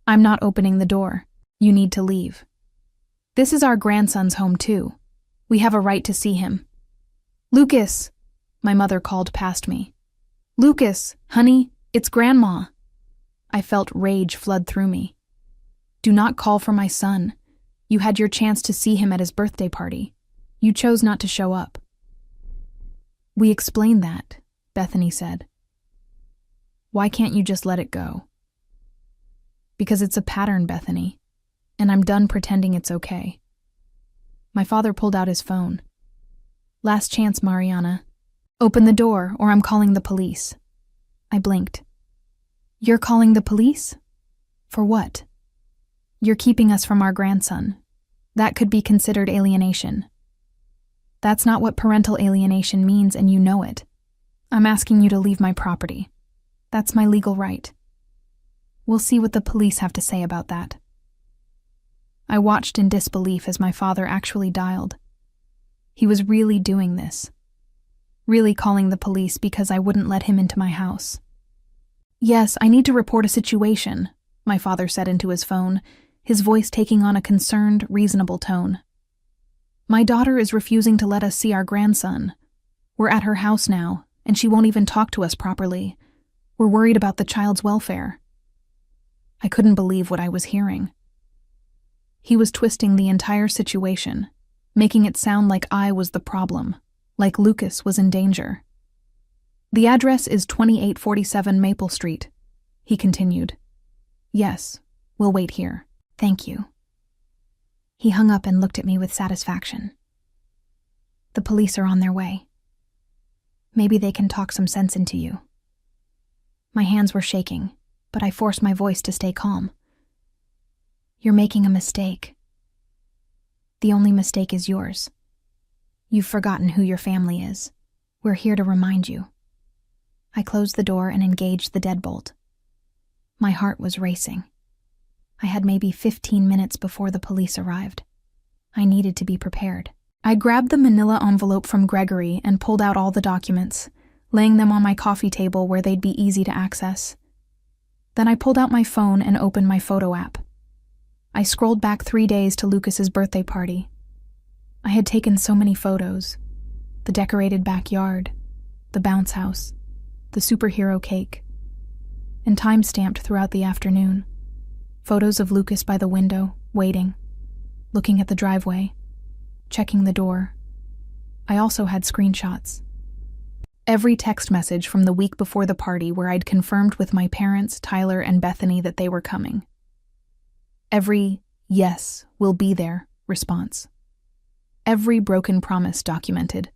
I'm not opening the door. You need to leave. This is our grandson's home too. We have a right to see him. Lucas, my mother called past me. Lucas, honey, it's Grandma. I felt rage flood through me. Do not call for my son. You had your chance to see him at his birthday party. You chose not to show up. We explained that, Bethany said. Why can't you just let it go? Because it's a pattern, Bethany, and I'm done pretending it's okay. My father pulled out his phone. Last chance, Mariana. Open the door, or I'm calling the police. I blinked. You're calling the police? For what? You're keeping us from our grandson. That could be considered alienation. That's not what parental alienation means, and you know it. I'm asking you to leave my property. That's my legal right. We'll see what the police have to say about that. I watched in disbelief as my father actually dialed. He was really doing this. Really calling the police because I wouldn't let him into my house. Yes, I need to report a situation, my father said into his phone, his voice taking on a concerned, reasonable tone. My daughter is refusing to let us see our grandson. We're at her house now, and she won't even talk to us properly. We're worried about the child's welfare. I couldn't believe what I was hearing. He was twisting the entire situation, making it sound like I was the problem, like Lucas was in danger. The address is 2847 Maple Street, he continued. Yes, we'll wait here. Thank you. He hung up and looked at me with satisfaction. The police are on their way. Maybe they can talk some sense into you. My hands were shaking, but I forced my voice to stay calm. You're making a mistake. The only mistake is yours. You've forgotten who your family is. We're here to remind you. I closed the door and engaged the deadbolt. My heart was racing. I had maybe 15 minutes before the police arrived. I needed to be prepared. I grabbed the manila envelope from Gregory and pulled out all the documents, laying them on my coffee table where they'd be easy to access. Then I pulled out my phone and opened my photo app. I scrolled back 3 days to Lucas's birthday party. I had taken so many photos. The decorated backyard, the bounce house, the superhero cake, and time-stamped throughout the afternoon. Photos of Lucas by the window, waiting, looking at the driveway, checking the door. I also had screenshots. Every text message from the week before the party where I'd confirmed with my parents, Tyler, and Bethany that they were coming. Every, yes, we'll be there, response. Every broken promise documented.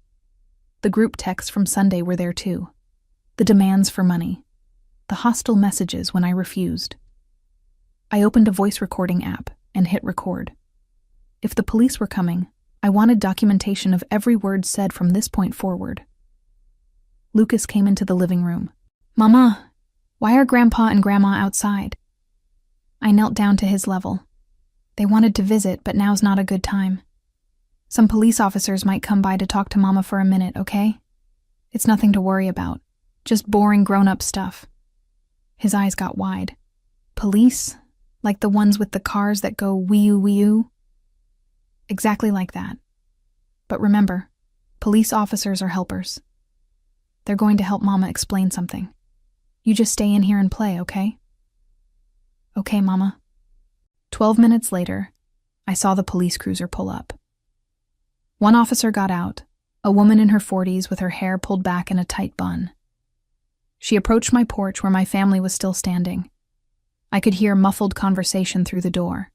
The group texts from Sunday were there too. The demands for money. The hostile messages when I refused. I opened a voice recording app and hit record. If the police were coming, I wanted documentation of every word said from this point forward. Lucas came into the living room. "Mama, why are Grandpa and Grandma outside?" I knelt down to his level. "They wanted to visit, but now's not a good time. Some police officers might come by to talk to Mama for a minute, okay? It's nothing to worry about. Just boring grown-up stuff." His eyes got wide. "Police? Like the ones with the cars that go wee-oo, wee-oo?" "Exactly like that. But remember, police officers are helpers. They're going to help Mama explain something. You just stay in here and play, okay?" "Okay, Mama." 12 minutes later, I saw the police cruiser pull up. One officer got out, a woman in her 40s with her hair pulled back in a tight bun. She approached my porch where my family was still standing. I could hear muffled conversation through the door.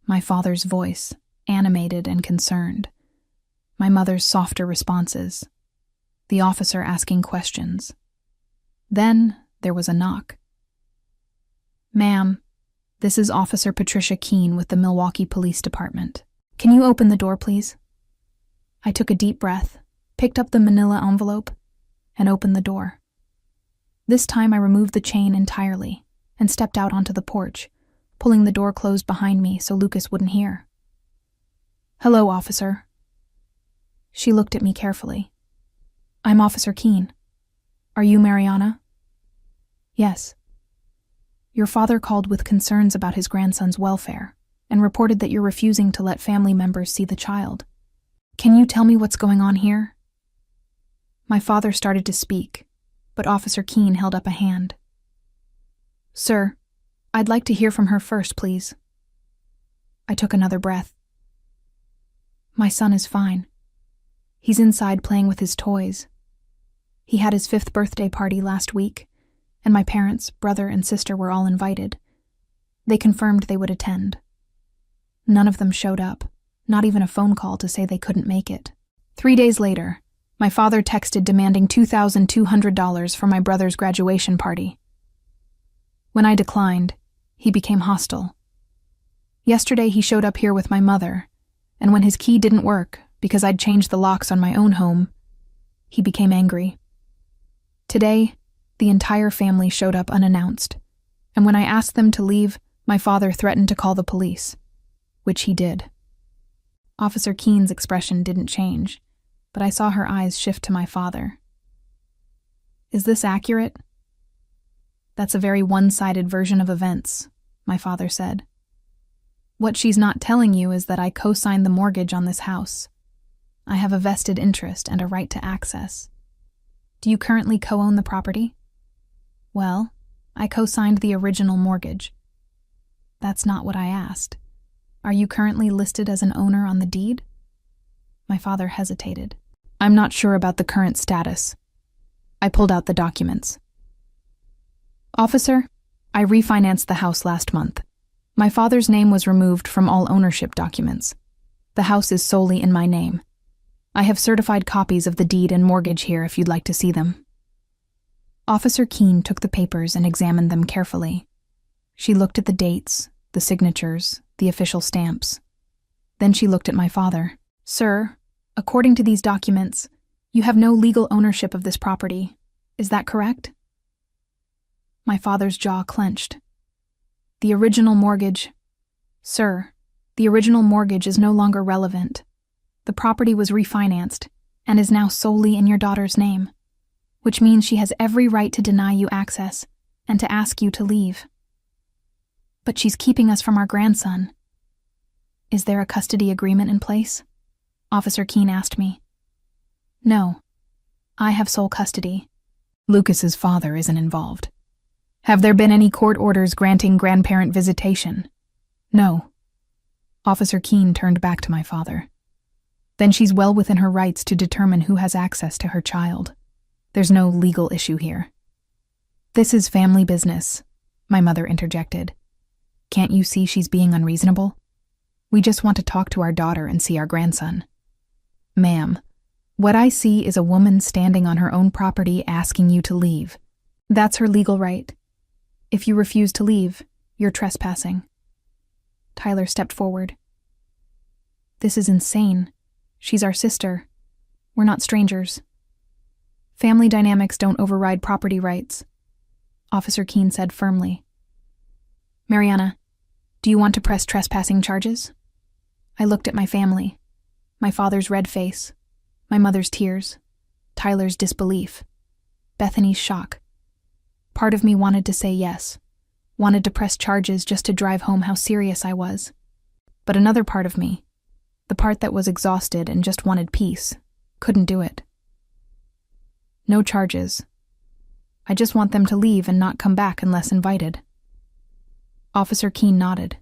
My father's voice, animated and concerned. My mother's softer responses. The officer asking questions. Then there was a knock. "Ma'am, this is Officer Patricia Keene with the Milwaukee Police Department. Can you open the door, please?" I took a deep breath, picked up the manila envelope, and opened the door. This time I removed the chain entirely and stepped out onto the porch, pulling the door closed behind me so Lucas wouldn't hear. "Hello, officer." She looked at me carefully. "I'm Officer Keene. Are you Mariana?" "Yes." "Your father called with concerns about his grandson's welfare and reported that you're refusing to let family members see the child. Can you tell me what's going on here?" My father started to speak, but Officer Keene held up a hand. "Sir, I'd like to hear from her first, please." I took another breath. "My son is fine. He's inside playing with his toys. He had his 5th birthday party last week, and my parents, brother, and sister were all invited. They confirmed they would attend. None of them showed up, not even a phone call to say they couldn't make it. 3 days later, my father texted demanding $2,200 for my brother's graduation party. When I declined, he became hostile. Yesterday he showed up here with my mother, and when his key didn't work because I'd changed the locks on my own home, he became angry. Today, the entire family showed up unannounced, and when I asked them to leave, my father threatened to call the police, which he did. Officer Keene's expression didn't change, but I saw her eyes shift to my father. "Is this accurate?" "That's a very one-sided version of events," my father said. "What she's not telling you is that I co-signed the mortgage on this house. I have a vested interest and a right to access. Do you currently co-own the property?" "Well, I co-signed the original mortgage." "That's not what I asked. Are you currently listed as an owner on the deed?" My father hesitated. "I'm not sure about the current status." I pulled out the documents. "Officer, I refinanced the house last month. My father's name was removed from all ownership documents. The house is solely in my name. I have certified copies of the deed and mortgage here if you'd like to see them." Officer Keene took the papers and examined them carefully. She looked at the dates, the signatures, the official stamps. Then she looked at my father. "Sir, according to these documents, you have no legal ownership of this property. Is that correct?" My father's jaw clenched. "The original mortgage..." "Sir, the original mortgage is no longer relevant. The property was refinanced and is now solely in your daughter's name, which means she has every right to deny you access and to ask you to leave. But she's keeping us from our grandson." "Is there a custody agreement in place?" Officer Keene asked me. "No. I have sole custody. Lucas's father isn't involved." "Have there been any court orders granting grandparent visitation?" "No." Officer Keene turned back to my father. "Then she's well within her rights to determine who has access to her child. There's no legal issue here." "This is family business," my mother interjected. "Can't you see she's being unreasonable? We just want to talk to our daughter and see our grandson." Ma'am, what I see is a woman standing on her own property asking you to leave. That's her legal right. If you refuse to leave, you're trespassing. Tyler stepped forward. This is insane. She's our sister. We're not strangers. Family dynamics don't override property rights, Officer Keene said firmly. Mariana, do you want to press trespassing charges? I looked at my family. My father's red face, my mother's tears, Tyler's disbelief, Bethany's shock. Part of me wanted to say yes, wanted to press charges just to drive home how serious I was. But another part of me, the part that was exhausted and just wanted peace, couldn't do it. No charges. I just want them to leave and not come back unless invited. Officer Keene nodded.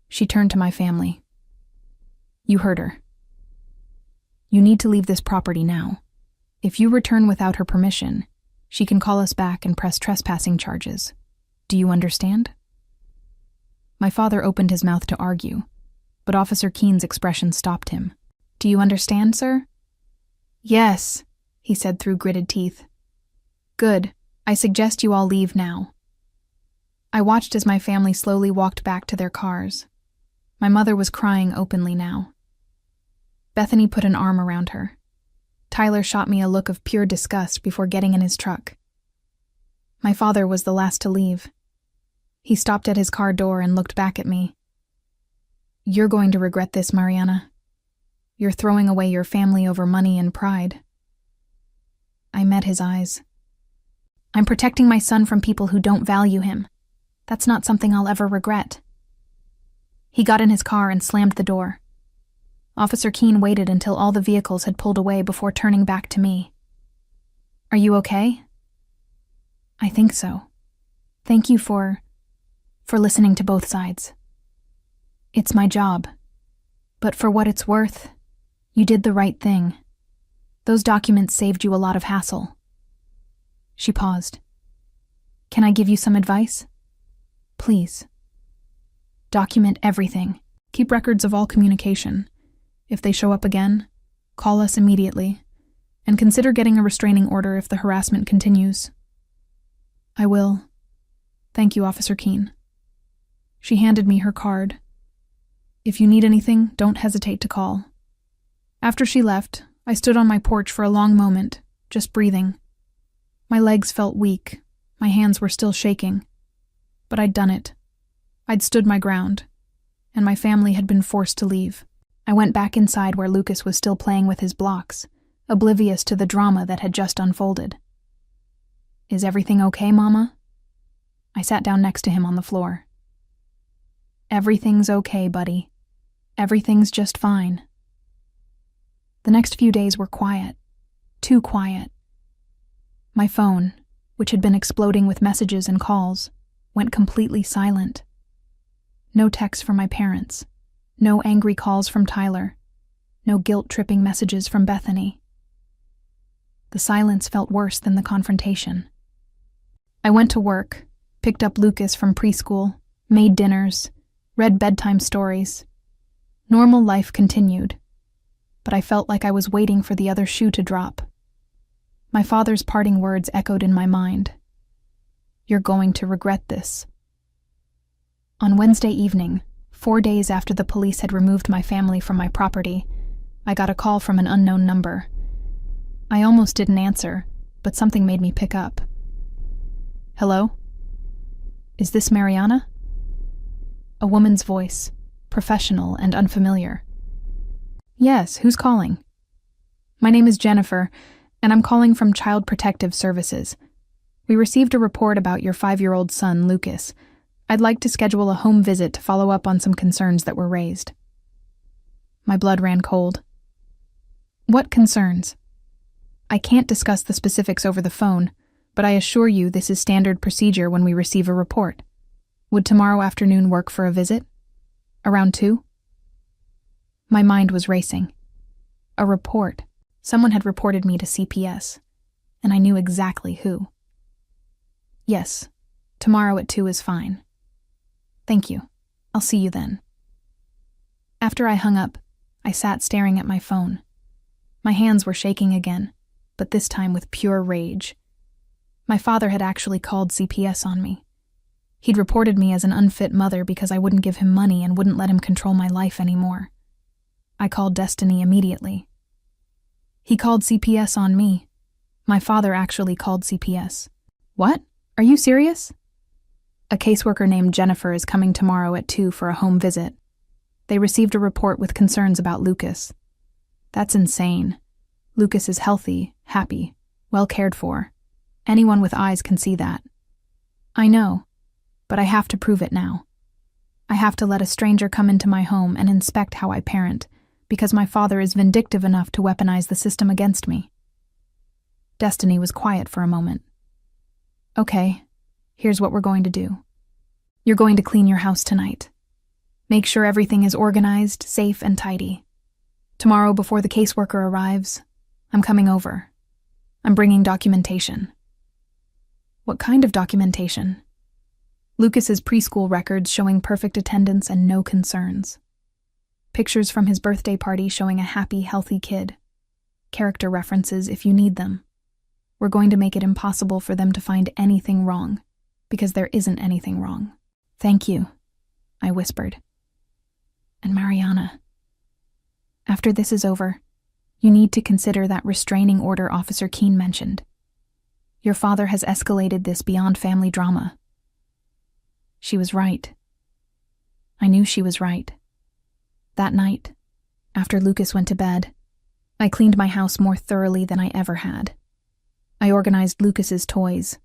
She turned to my family. You heard her. You need to leave this property now. If you return without her permission, she can call us back and press trespassing charges. Do you understand? My father opened his mouth to argue, but Officer Keene's expression stopped him. Do you understand, sir? Yes, he said through gritted teeth. Good. I suggest you all leave now. I watched as my family slowly walked back to their cars. My mother was crying openly now. Bethany put an arm around her. Tyler shot me a look of pure disgust before getting in his truck. My father was the last to leave. He stopped at his car door and looked back at me. You're going to regret this, Mariana. You're throwing away your family over money and pride. I met his eyes. I'm protecting my son from people who don't value him. That's not something I'll ever regret. He got in his car and slammed the door. Officer Keene waited until all the vehicles had pulled away before turning back to me. Are you okay? I think so. Thank you for listening to both sides. It's my job. But for what it's worth, you did the right thing. Those documents saved you a lot of hassle. She paused. Can I give you some advice? Please. Document everything. Keep records of all communication. If they show up again, call us immediately, and consider getting a restraining order if the harassment continues. I will. Thank you, Officer Keene. She handed me her card. If you need anything, don't hesitate to call. After she left, I stood on my porch for a long moment, just breathing. My legs felt weak, my hands were still shaking. But I'd done it. I'd stood my ground, and my family had been forced to leave. I went back inside where Lucas was still playing with his blocks, oblivious to the drama that had just unfolded. Is everything okay, Mama? I sat down next to him on the floor. Everything's okay, buddy. Everything's just fine. The next few days were quiet. Too quiet. My phone, which had been exploding with messages and calls, went completely silent. No texts from my parents. No angry calls from Tyler. No guilt-tripping messages from Bethany. The silence felt worse than the confrontation. I went to work, picked up Lucas from preschool, made dinners, read bedtime stories. Normal life continued, but I felt like I was waiting for the other shoe to drop. My father's parting words echoed in my mind. You're going to regret this. On Wednesday evening, 4 days after the police had removed my family from my property, I got a call from an unknown number. I almost didn't answer, but something made me pick up. Hello? Is this Mariana? A woman's voice, professional and unfamiliar. Yes, who's calling? My name is Jennifer, and I'm calling from Child Protective Services. We received a report about your 5-year-old son, Lucas. I'd like to schedule a home visit to follow up on some concerns that were raised. My blood ran cold. What concerns? I can't discuss the specifics over the phone, but I assure you this is standard procedure when we receive a report. Would tomorrow afternoon work for a visit? Around 2? My mind was racing. A report. Someone had reported me to CPS, and I knew exactly who. Yes, tomorrow at 2 is fine. Thank you. I'll see you then. After I hung up, I sat staring at my phone, My hands were shaking again, but this time with pure rage. My father had actually called CPS on me. He'd reported me as an unfit mother because I wouldn't give him money and wouldn't let him control my life anymore. I called Destiny immediately. He called CPS on me. My father actually called CPS. What? Are you serious? A caseworker named Jennifer is coming tomorrow at 2 for a home visit. They received a report with concerns about Lucas. That's insane. Lucas is healthy, happy, well cared for. Anyone with eyes can see that. I know, but I have to prove it now. I have to let a stranger come into my home and inspect how I parent, because my father is vindictive enough to weaponize the system against me. Destiny was quiet for a moment. Okay, here's what we're going to do. You're going to clean your house tonight. Make sure everything is organized, safe, and tidy. Tomorrow, before the caseworker arrives, I'm coming over. I'm bringing documentation. What kind of documentation? Lucas's preschool records showing perfect attendance and no concerns. Pictures from his birthday party showing a happy, healthy kid. Character references if you need them. We're going to make it impossible for them to find anything wrong, because there isn't anything wrong. Thank you, I whispered. And Mariana, after this is over, you need to consider that restraining order Officer Keene mentioned. Your father has escalated this beyond family drama. She was right. I knew she was right. That night, after Lucas went to bed, I cleaned my house more thoroughly than I ever had. I organized Lucas's toys,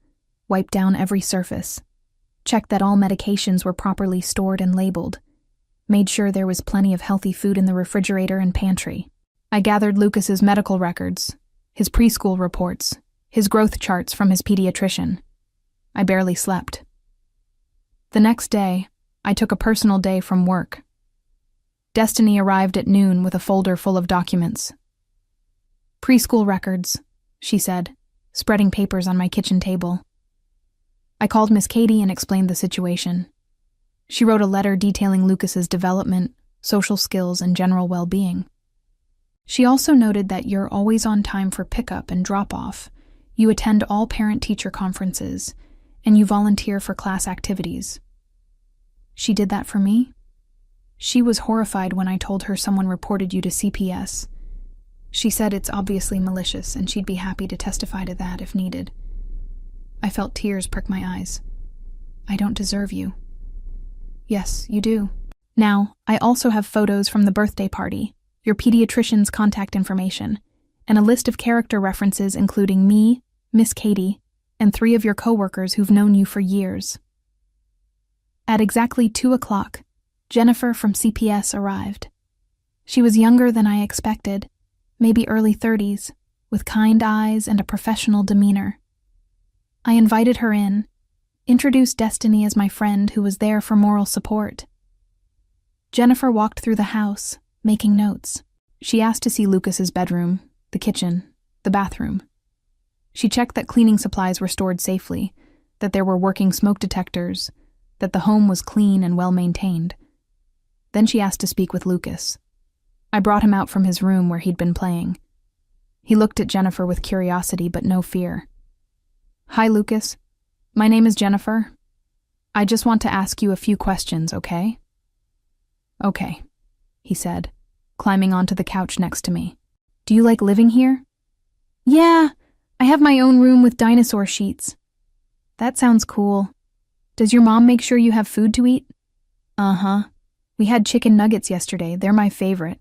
wiped down every surface, checked that all medications were properly stored and labeled, made sure there was plenty of healthy food in the refrigerator and pantry. I gathered Lucas's medical records, his preschool reports, his growth charts from his pediatrician. I barely slept. The next day, I took a personal day from work. Destiny arrived at noon with a folder full of documents. Preschool records, she said, spreading papers on my kitchen table. I called Miss Katie and explained the situation. She wrote a letter detailing Lucas's development, social skills, and general well-being. She also noted that you're always on time for pickup and drop-off, you attend all parent-teacher conferences, and you volunteer for class activities. She did that for me? She was horrified when I told her someone reported you to CPS. She said it's obviously malicious and she'd be happy to testify to that if needed. I felt tears prick my eyes. I don't deserve you. Yes, you do. Now, I also have photos from the birthday party, your pediatrician's contact information, and a list of character references including me, Miss Katie, and 3 of your coworkers who've known you for years. At exactly 2 o'clock, Jennifer from CPS arrived. She was younger than I expected, maybe early 30s, with kind eyes and a professional demeanor. I invited her in, introduced Destiny as my friend who was there for moral support. Jennifer walked through the house, making notes. She asked to see Lucas's bedroom, the kitchen, the bathroom. She checked that cleaning supplies were stored safely, that there were working smoke detectors, that the home was clean and well-maintained. Then she asked to speak with Lucas. I brought him out from his room where he'd been playing. He looked at Jennifer with curiosity but no fear. Hi, Lucas. My name is Jennifer. I just want to ask you a few questions, okay? Okay, he said, climbing onto the couch next to me. Do you like living here? Yeah, I have my own room with dinosaur sheets. That sounds cool. Does your mom make sure you have food to eat? Uh-huh. We had chicken nuggets yesterday. They're my favorite.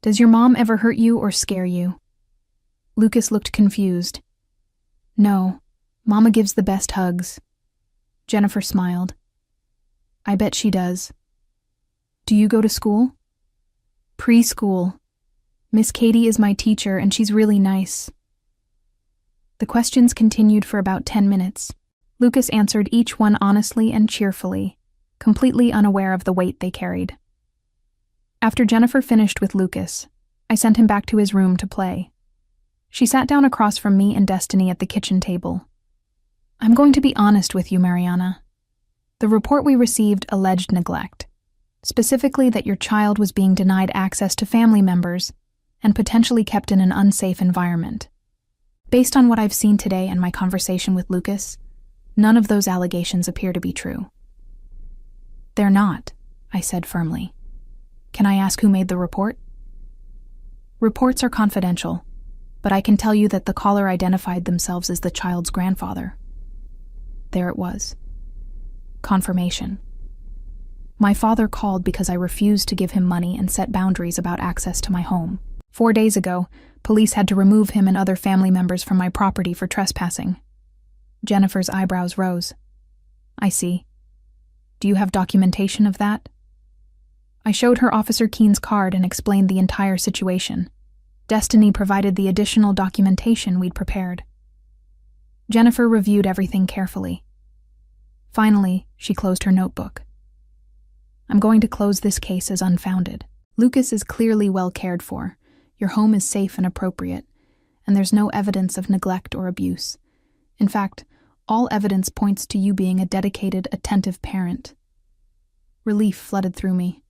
Does your mom ever hurt you or scare you? Lucas looked confused. No, Mama gives the best hugs. Jennifer smiled. I bet she does. Do you go to school? Preschool. Miss Katie is my teacher and she's really nice. The questions continued for about 10 minutes. Lucas answered each one honestly and cheerfully, completely unaware of the weight they carried. After Jennifer finished with Lucas, I sent him back to his room to play. She sat down across from me and Destiny at the kitchen table. I'm going to be honest with you, Mariana. The report we received alleged neglect, specifically that your child was being denied access to family members and potentially kept in an unsafe environment. Based on what I've seen today and my conversation with Lucas, none of those allegations appear to be true. They're not, I said firmly. Can I ask who made the report? Reports are confidential, but I can tell you that the caller identified themselves as the child's grandfather. There it was. Confirmation. My father called because I refused to give him money and set boundaries about access to my home. 4 days ago, police had to remove him and other family members from my property for trespassing. Jennifer's eyebrows rose. I see. Do you have documentation of that? I showed her Officer Keen's card and explained the entire situation. Destiny provided the additional documentation we'd prepared. Jennifer reviewed everything carefully. Finally, she closed her notebook. I'm going to close this case as unfounded. Lucas is clearly well cared for. Your home is safe and appropriate, and there's no evidence of neglect or abuse. In fact, all evidence points to you being a dedicated, attentive parent. Relief flooded through me.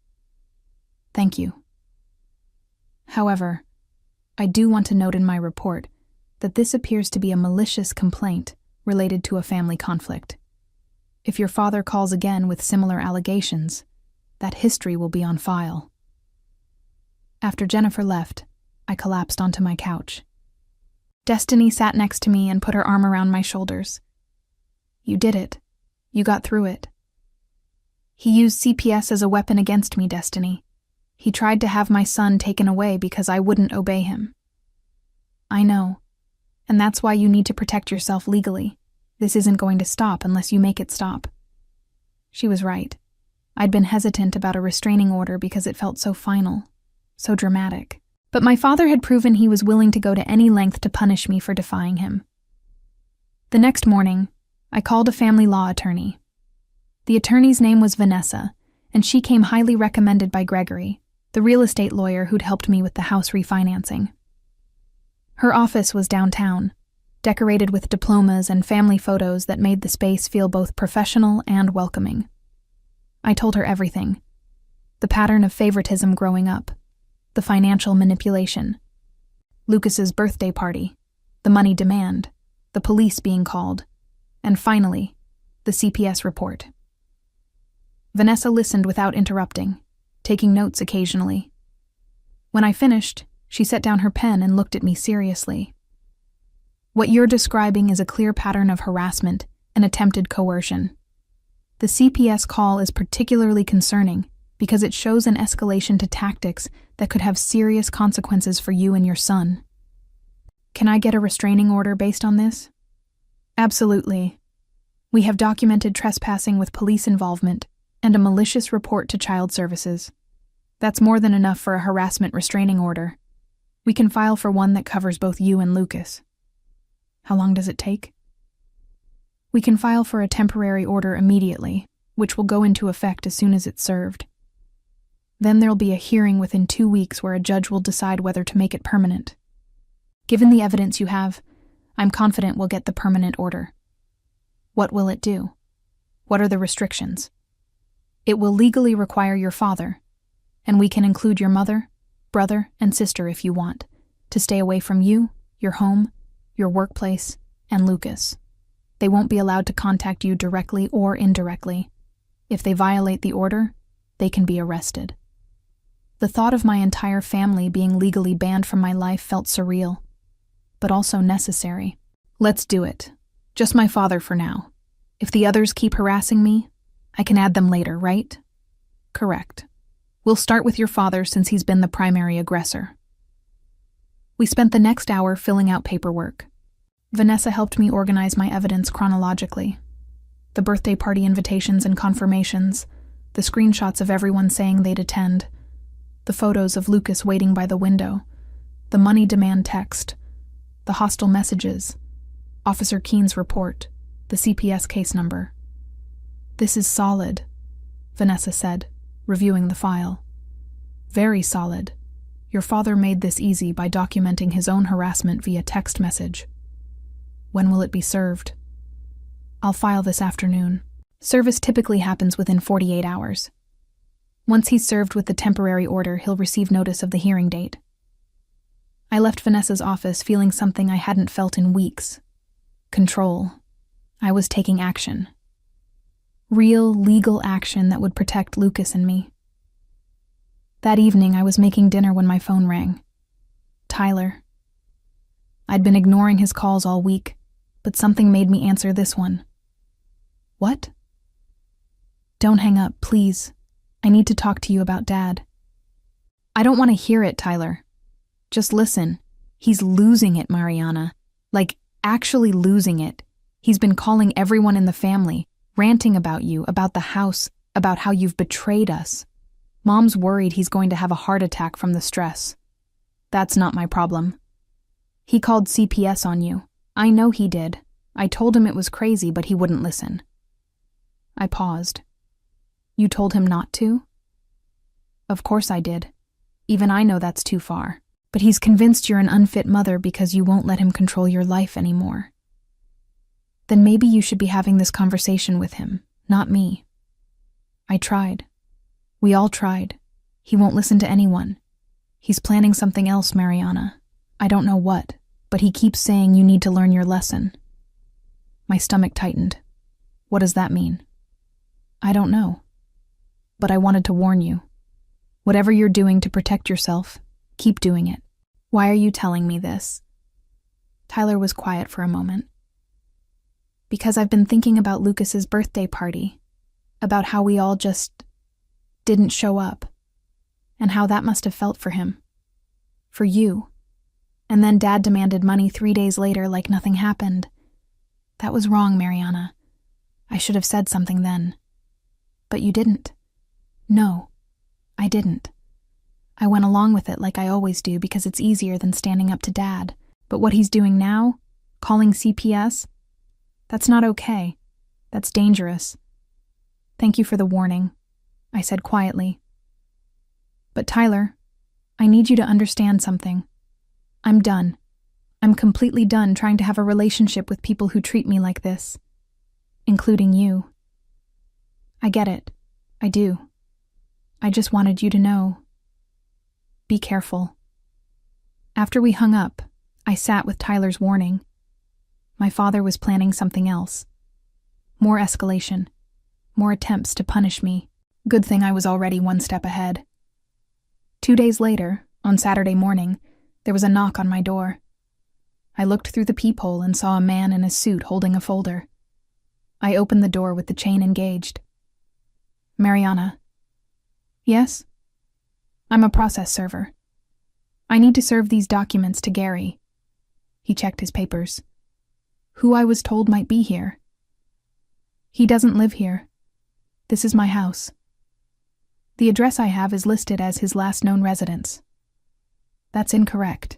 Thank you. However, I do want to note in my report that this appears to be a malicious complaint related to a family conflict. If your father calls again with similar allegations, that history will be on file. After Jennifer left, I collapsed onto my couch. Destiny sat next to me and put her arm around my shoulders. You did it. You got through it. He used CPS as a weapon against me, Destiny. He tried to have my son taken away because I wouldn't obey him. I know, and that's why you need to protect yourself legally. This isn't going to stop unless you make it stop. She was right. I'd been hesitant about a restraining order because it felt so final, so dramatic. But my father had proven he was willing to go to any length to punish me for defying him. The next morning, I called a family law attorney. The attorney's name was Vanessa, and she came highly recommended by Gregory, the real estate lawyer who'd helped me with the house refinancing. Her office was downtown, decorated with diplomas and family photos that made the space feel both professional and welcoming. I told her everything. The pattern of favoritism growing up, the financial manipulation, Lucas's birthday party, the money demand, the police being called, and finally, the CPS report. Vanessa listened without interrupting, taking notes occasionally. When I finished, she set down her pen and looked at me seriously. What you're describing is a clear pattern of harassment and attempted coercion. The CPS call is particularly concerning because it shows an escalation to tactics that could have serious consequences for you and your son. Can I get a restraining order based on this? Absolutely. We have documented trespassing with police involvement and a malicious report to Child Services. That's more than enough for a harassment restraining order. We can file for one that covers both you and Lucas. How long does it take? We can file for a temporary order immediately, which will go into effect as soon as it's served. Then there'll be a hearing within 2 weeks where a judge will decide whether to make it permanent. Given the evidence you have, I'm confident we'll get the permanent order. What will it do? What are the restrictions? It will legally require your father, and we can include your mother, brother, and sister if you want, to stay away from you, your home, your workplace, and Lucas. They won't be allowed to contact you directly or indirectly. If they violate the order, they can be arrested. The thought of my entire family being legally banned from my life felt surreal, but also necessary. Let's do it. Just my father for now. If the others keep harassing me, I can add them later, right? Correct. We'll start with your father since he's been the primary aggressor. We spent the next hour filling out paperwork. Vanessa helped me organize my evidence chronologically. The birthday party invitations and confirmations, the screenshots of everyone saying they'd attend, the photos of Lucas waiting by the window, the money demand text, the hostile messages, Officer Keen's report, the CPS case number. This is solid, Vanessa said, reviewing the file. Very solid. Your father made this easy by documenting his own harassment via text message. When will it be served? I'll file this afternoon. Service typically happens within 48 hours. Once he's served with the temporary order, he'll receive notice of the hearing date. I left Vanessa's office feeling something I hadn't felt in weeks. Control. I was taking action. Real, legal action that would protect Lucas and me. That evening, I was making dinner when my phone rang. Tyler. I'd been ignoring his calls all week, but something made me answer this one. What? Don't hang up, please. I need to talk to you about Dad. I don't want to hear it, Tyler. Just listen. He's losing it, Mariana. Like, actually losing it. He's been calling everyone in the family, ranting about you, about the house, about how you've betrayed us. Mom's worried he's going to have a heart attack from the stress. That's not my problem. He called CPS on you. I know he did. I told him it was crazy, but he wouldn't listen. I paused. You told him not to? Of course I did. Even I know that's too far. But he's convinced you're an unfit mother because you won't let him control your life anymore. Then maybe you should be having this conversation with him, not me. I tried. We all tried. He won't listen to anyone. He's planning something else, Mariana. I don't know what, but he keeps saying you need to learn your lesson. My stomach tightened. What does that mean? I don't know. But I wanted to warn you. Whatever you're doing to protect yourself, keep doing it. Why are you telling me this? Tyler was quiet for a moment. Because I've been thinking about Lucas's birthday party, about how we all just didn't show up, and how that must have felt for him. For you. And then Dad demanded money 3 days later like nothing happened. That was wrong, Mariana. I should have said something then. But you didn't. No, I didn't. I went along with it like I always do because it's easier than standing up to Dad. But what he's doing now, calling CPS, that's not okay. That's dangerous. Thank you for the warning, I said quietly. But Tyler, I need you to understand something. I'm done. I'm completely done trying to have a relationship with people who treat me like this, including you. I get it. I do. I just wanted you to know. Be careful. After we hung up, I sat with Tyler's warning. My father was planning something else. More escalation. More attempts to punish me. Good thing I was already one step ahead. 2 days later, on Saturday morning, there was a knock on my door. I looked through the peephole and saw a man in a suit holding a folder. I opened the door with the chain engaged. Mariana. Yes? I'm a process server. I need to serve these documents to Gary. He checked his papers. Who I was told might be here. He doesn't live here. This is my house. The address I have is listed as his last known residence. That's incorrect.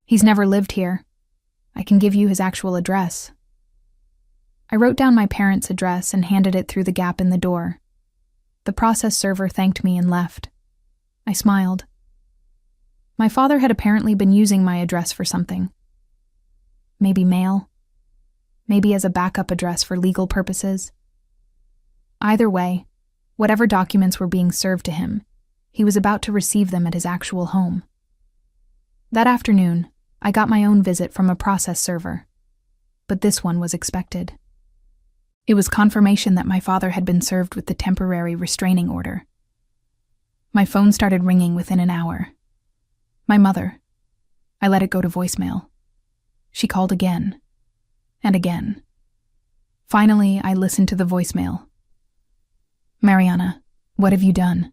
He's never lived here. I can give you his actual address. I wrote down my parents' address and handed it through the gap in the door. The process server thanked me and left. I smiled. My father had apparently been using my address for something. Maybe mail. Maybe as a backup address for legal purposes. Either way, whatever documents were being served to him, he was about to receive them at his actual home. That afternoon, I got my own visit from a process server, but this one was expected. It was confirmation that my father had been served with the temporary restraining order. My phone started ringing within an hour. My mother. I let it go to voicemail. She called again, and again. Finally, I listened to the voicemail. Mariana, what have you done?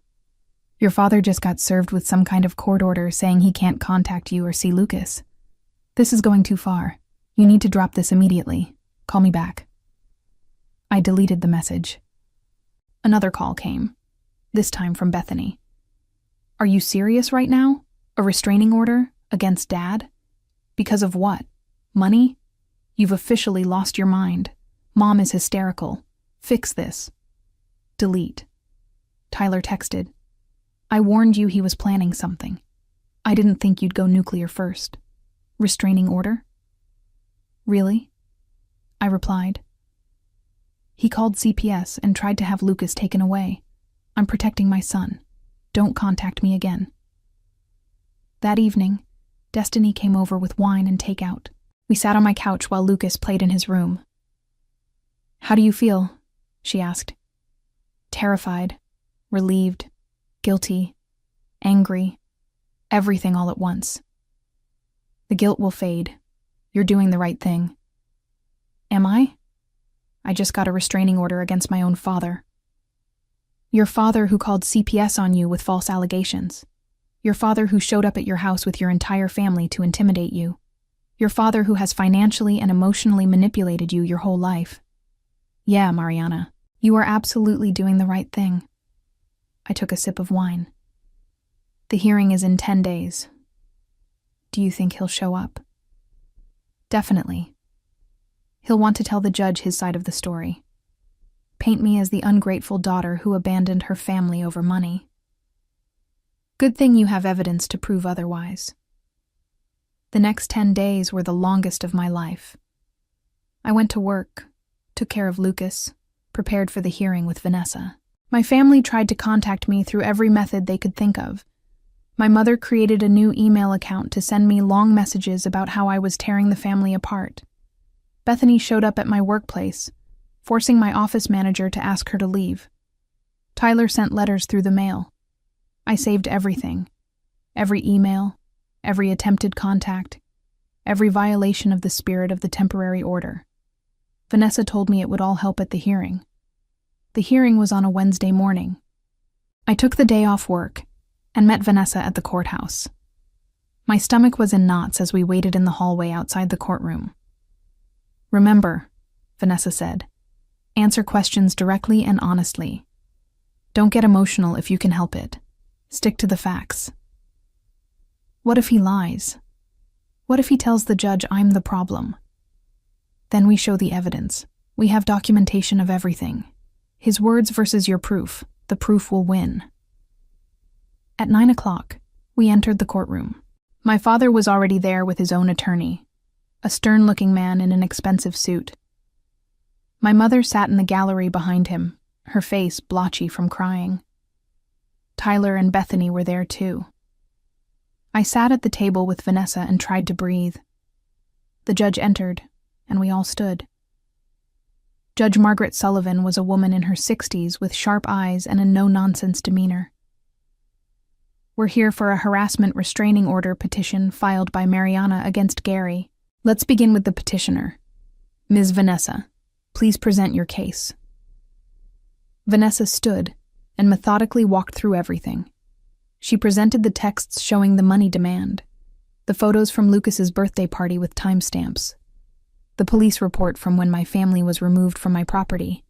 Your father just got served with some kind of court order saying he can't contact you or see Lucas. This is going too far. You need to drop this immediately. Call me back. I deleted the message. Another call came, this time from Bethany. Are you serious right now? A restraining order against Dad? Because of what? Money? You've officially lost your mind. Mom is hysterical. Fix this. Delete. Tyler texted. I warned you he was planning something. I didn't think you'd go nuclear first. Restraining order? Really? I replied. He called CPS and tried to have Lucas taken away. I'm protecting my son. Don't contact me again. That evening, Destiny came over with wine and takeout. We sat on my couch while Lucas played in his room. "How do you feel?" she asked. Terrified, relieved, guilty, angry, everything all at once. "The guilt will fade. You're doing the right thing." "Am I? I just got a restraining order against my own father." "Your father who called CPS on you with false allegations. Your father who showed up at your house with your entire family to intimidate you. Your father who has financially and emotionally manipulated you your whole life." "Yeah, Mariana, you are absolutely doing the right thing." I took a sip of wine. "The hearing is in 10 days. Do you think he'll show up?" "Definitely. He'll want to tell the judge his side of the story. Paint me as the ungrateful daughter who abandoned her family over money. Good thing you have evidence to prove otherwise." The next 10 days were the longest of my life. I went to work, took care of Lucas, prepared for the hearing with Vanessa. My family tried to contact me through every method they could think of. My mother created a new email account to send me long messages about how I was tearing the family apart. Bethany showed up at my workplace, forcing my office manager to ask her to leave. Tyler sent letters through the mail. I saved everything. Every email, every attempted contact, every violation of the spirit of the temporary order. Vanessa told me it would all help at the hearing. The hearing was on a Wednesday morning. I took the day off work and met Vanessa at the courthouse. My stomach was in knots as we waited in the hallway outside the courtroom. "Remember," Vanessa said, "answer questions directly and honestly. Don't get emotional if you can help it. Stick to the facts." What if he lies? What if he tells the judge I'm the problem? Then we show the evidence. We have documentation of everything. His words versus your proof. The proof will win. At 9 o'clock, we entered the courtroom. My father was already there with his own attorney, a stern-looking man in an expensive suit. My mother sat in the gallery behind him, her face blotchy from crying. Tyler and Bethany were there too. I sat at the table with Vanessa and tried to breathe. The judge entered, and we all stood. Judge Margaret Sullivan was a woman in her 60s with sharp eyes and a no-nonsense demeanor. "We're here for a harassment restraining order petition filed by Mariana against Gary. Let's begin with the petitioner. Ms. Vanessa, please present your case." Vanessa stood and methodically walked through everything. She presented the texts showing the money demand, the photos from Lucas's birthday party with timestamps, the police report from when my family was removed from my property,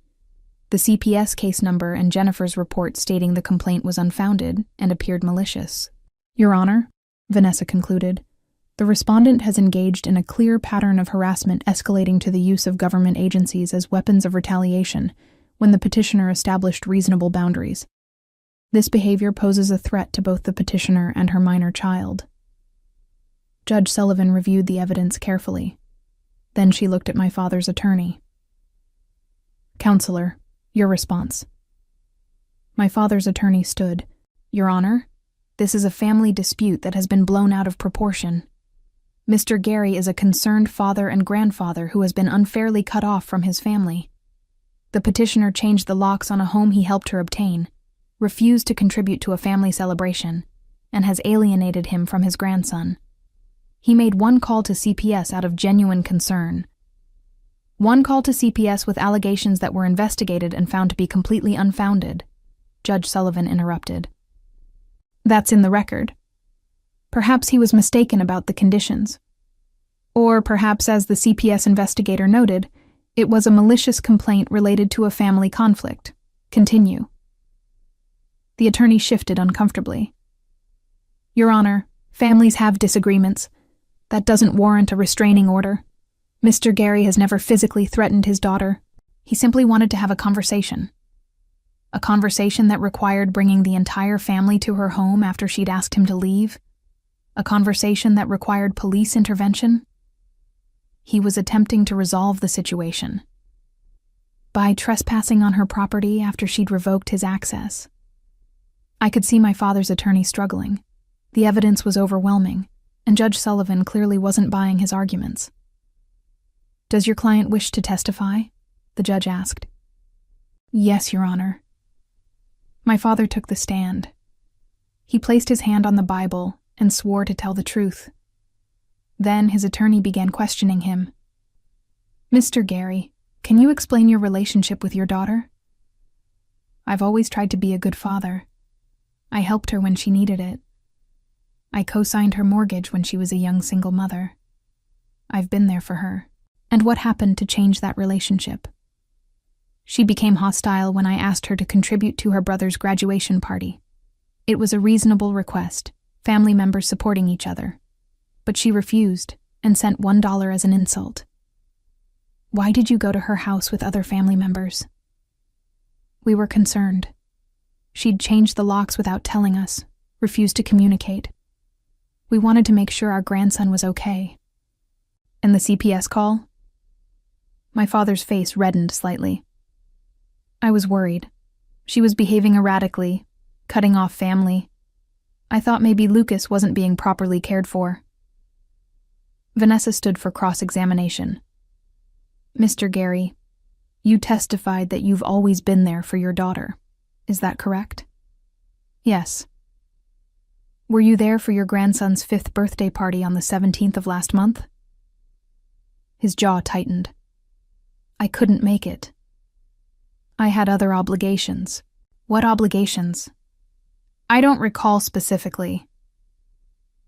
the CPS case number and Jennifer's report stating the complaint was unfounded and appeared malicious. "Your Honor," Vanessa concluded, "the respondent has engaged in a clear pattern of harassment escalating to the use of government agencies as weapons of retaliation when the petitioner established reasonable boundaries. This behavior poses a threat to both the petitioner and her minor child." Judge Sullivan reviewed the evidence carefully. Then she looked at my father's attorney. "Counselor, your response." My father's attorney stood. "Your Honor, this is a family dispute that has been blown out of proportion. Mr. Gary is a concerned father and grandfather who has been unfairly cut off from his family. The petitioner changed the locks on a home he helped her obtain, refused to contribute to a family celebration, and has alienated him from his grandson. He made one call to CPS out of genuine concern. One call to CPS with allegations that were investigated and found to be completely unfounded," Judge Sullivan interrupted. "That's in the record. Perhaps he was mistaken about the conditions. Or perhaps, as the CPS investigator noted, it was a malicious complaint related to a family conflict. Continue." The attorney shifted uncomfortably. "Your Honor, families have disagreements. That doesn't warrant a restraining order. Mr. Gary has never physically threatened his daughter. He simply wanted to have a conversation. A conversation that required bringing the entire family to her home after she'd asked him to leave. A conversation that required police intervention. He was attempting to resolve the situation by trespassing on her property after she'd revoked his access." I could see my father's attorney struggling. The evidence was overwhelming. and Judge Sullivan clearly wasn't buying his arguments. "Does your client wish to testify?" the judge asked. "Yes, Your Honor." My father took the stand. He placed his hand on the Bible and swore to tell the truth. Then his attorney began questioning him. "Mr. Gary, can you explain your relationship with your daughter?" "I've always tried to be a good father. I helped her when she needed it. I co-signed her mortgage when she was a young single mother. I've been there for her." "And what happened to change that relationship?" "She became hostile when I asked her to contribute to her brother's graduation party. It was a reasonable request, family members supporting each other. But she refused and sent $1 as an insult." "Why did you go to her house with other family members?" "We were concerned. She'd changed the locks without telling us, refused to communicate. We wanted to make sure our grandson was okay." "And the CPS call?" My father's face reddened slightly. "I was worried. She was behaving erratically, cutting off family. I thought maybe Lucas wasn't being properly cared for." Vanessa stood for cross-examination. "Mr. Gary, you testified that you've always been there for your daughter. Is that correct?" "Yes." "Were you there for your grandson's 5th birthday party on the 17th of last month?" His jaw tightened. "I couldn't make it. I had other obligations." "What obligations?" "I don't recall specifically."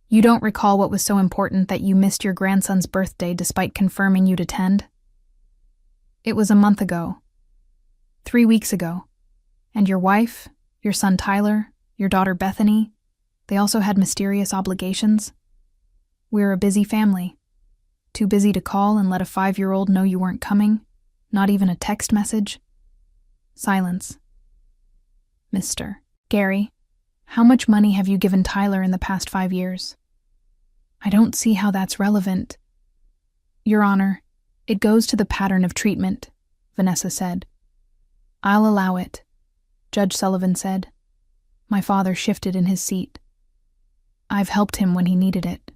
"You don't recall what was so important that you missed your grandson's birthday despite confirming you'd attend?" "It was a month ago. 3 weeks ago. And your wife, your son Tyler, your daughter Bethany, they also had mysterious obligations? We're a busy family. Too busy to call and let a 5-year-old know you weren't coming? Not even a text message?" Silence. "Mr. Gary, how much money have you given Tyler in the past 5 years?" "I don't see how that's relevant." "Your Honor, it goes to the pattern of treatment," Vanessa said. "I'll allow it," Judge Sullivan said. My father shifted in his seat. "I've helped him when he needed it."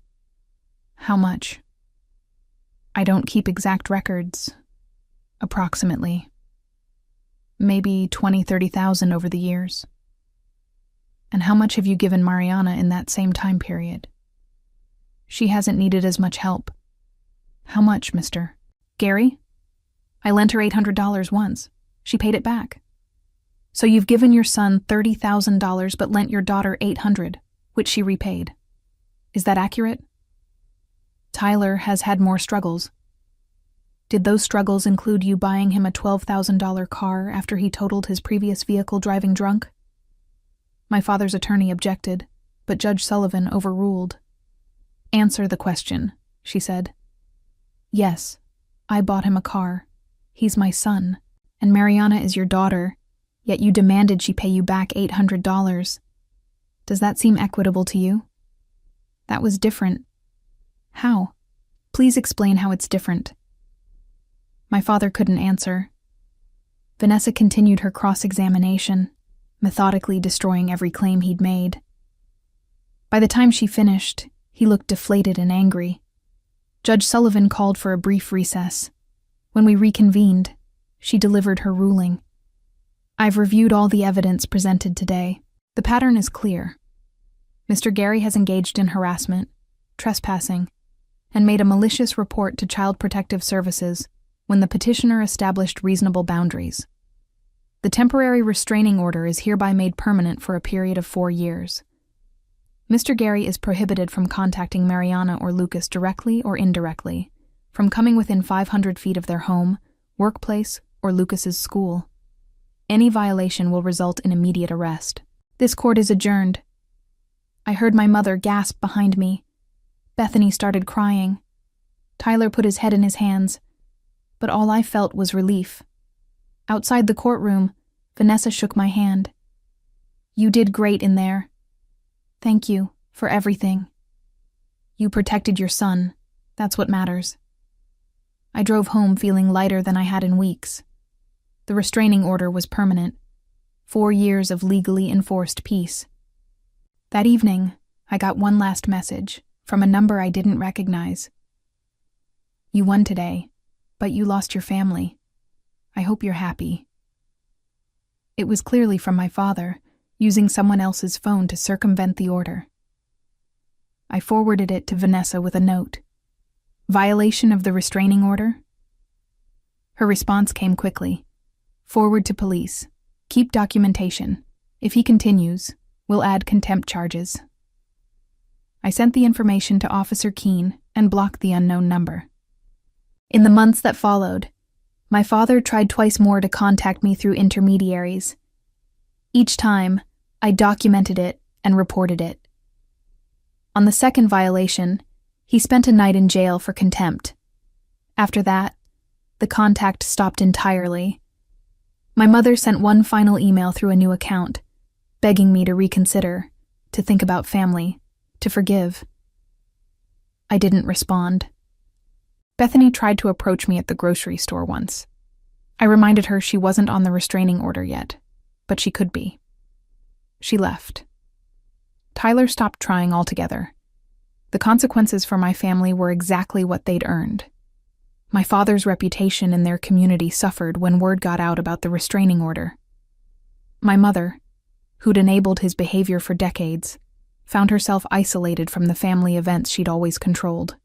"How much?" "I don't keep exact records. Approximately. Maybe 20,000-30,000 over the years." "And how much have you given Mariana in that same time period?" "She hasn't needed as much help." "How much, Mr. Gary?" "I lent her $800 once. She paid it back." "So you've given your son $30,000 but lent your daughter $800, which she repaid. Is that accurate?" "Tyler has had more struggles." "Did those struggles include you buying him a $12,000 car after he totaled his previous vehicle driving drunk?" My father's attorney objected, but Judge Sullivan overruled. "Answer the question," she said. "Yes, I bought him a car. He's my son, and Mariana is your daughter, yet you demanded she pay you back $800. Does that seem equitable to you?" "That was different." "How? Please explain how it's different." My father couldn't answer. Vanessa continued her cross-examination, methodically destroying every claim he'd made. By the time she finished, he looked deflated and angry. Judge Sullivan called for a brief recess. When we reconvened, she delivered her ruling. "I've reviewed all the evidence presented today. The pattern is clear. Mr. Gary has engaged in harassment, trespassing, and made a malicious report to Child Protective Services when the petitioner established reasonable boundaries. The temporary restraining order is hereby made permanent for a period of 4 years. Mr. Gary is prohibited from contacting Mariana or Lucas directly or indirectly, from coming within 500 feet of their home, workplace, or Lucas's school. Any violation will result in immediate arrest. This court is adjourned." I heard my mother gasp behind me. Bethany started crying. Tyler put his head in his hands, but all I felt was relief. Outside the courtroom, Vanessa shook my hand. "You did great in there. Thank you for everything. You protected your son. That's what matters." I drove home feeling lighter than I had in weeks. The restraining order was permanent. 4 years of legally enforced peace. That evening, I got one last message from a number I didn't recognize. "You won today, but you lost your family. I hope you're happy." It was clearly from my father, using someone else's phone to circumvent the order. I forwarded it to Vanessa with a note. "Violation of the restraining order?" Her response came quickly. "Forward to police. Keep documentation. If he continues, we'll add contempt charges." I sent the information to Officer Keene and blocked the unknown number. In the months that followed, my father tried twice more to contact me through intermediaries. Each time, I documented it and reported it. On the second violation, he spent a night in jail for contempt. After that, the contact stopped entirely. My mother sent one final email through a new account, begging me to reconsider, to think about family, to forgive. I didn't respond. Bethany tried to approach me at the grocery store once. I reminded her she wasn't on the restraining order yet, but she could be. She left. Tyler stopped trying altogether. The consequences for my family were exactly what they'd earned. My father's reputation in their community suffered when word got out about the restraining order. My mother, who'd enabled his behavior for decades, found herself isolated from the family events she'd always controlled.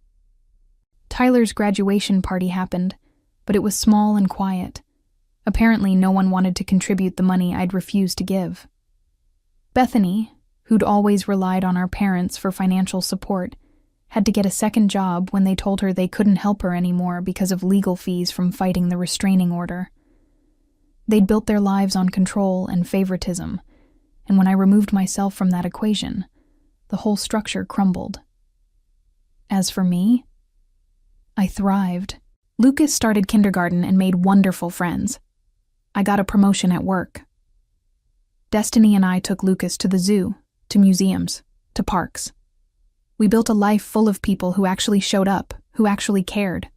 Tyler's graduation party happened, but it was small and quiet. Apparently, no one wanted to contribute the money I'd refused to give. Bethany, who'd always relied on our parents for financial support, had to get a second job when they told her they couldn't help her anymore because of legal fees from fighting the restraining order. They'd built their lives on control and favoritism, and when I removed myself from that equation, the whole structure crumbled. As for me, I thrived. Lucas started kindergarten and made wonderful friends. I got a promotion at work. Destiny and I took Lucas to the zoo, to museums, to parks. We built a life full of people who actually showed up, who actually cared.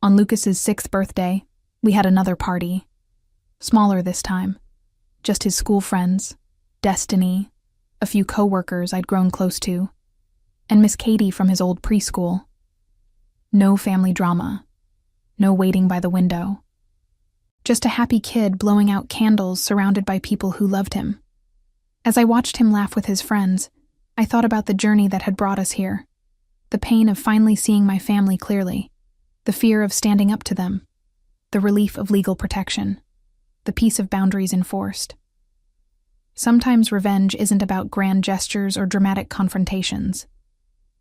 On Lucas's 6th birthday, we had another party. Smaller this time. Just his school friends, Destiny, a few co-workers I'd grown close to, and Miss Katie from his old preschool. No family drama. No waiting by the window. Just a happy kid blowing out candles surrounded by people who loved him. As I watched him laugh with his friends, I thought about the journey that had brought us here. The pain of finally seeing my family clearly. The fear of standing up to them. The relief of legal protection. The peace of boundaries enforced. Sometimes revenge isn't about grand gestures or dramatic confrontations.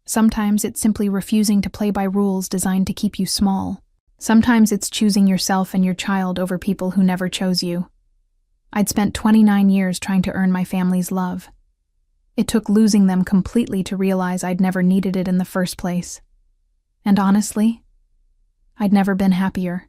Sometimes it's simply refusing to play by rules designed to keep you small. Sometimes it's choosing yourself and your child over people who never chose you. I'd spent 29 years trying to earn my family's love. It took losing them completely to realize I'd never needed it in the first place. And honestly, I'd never been happier.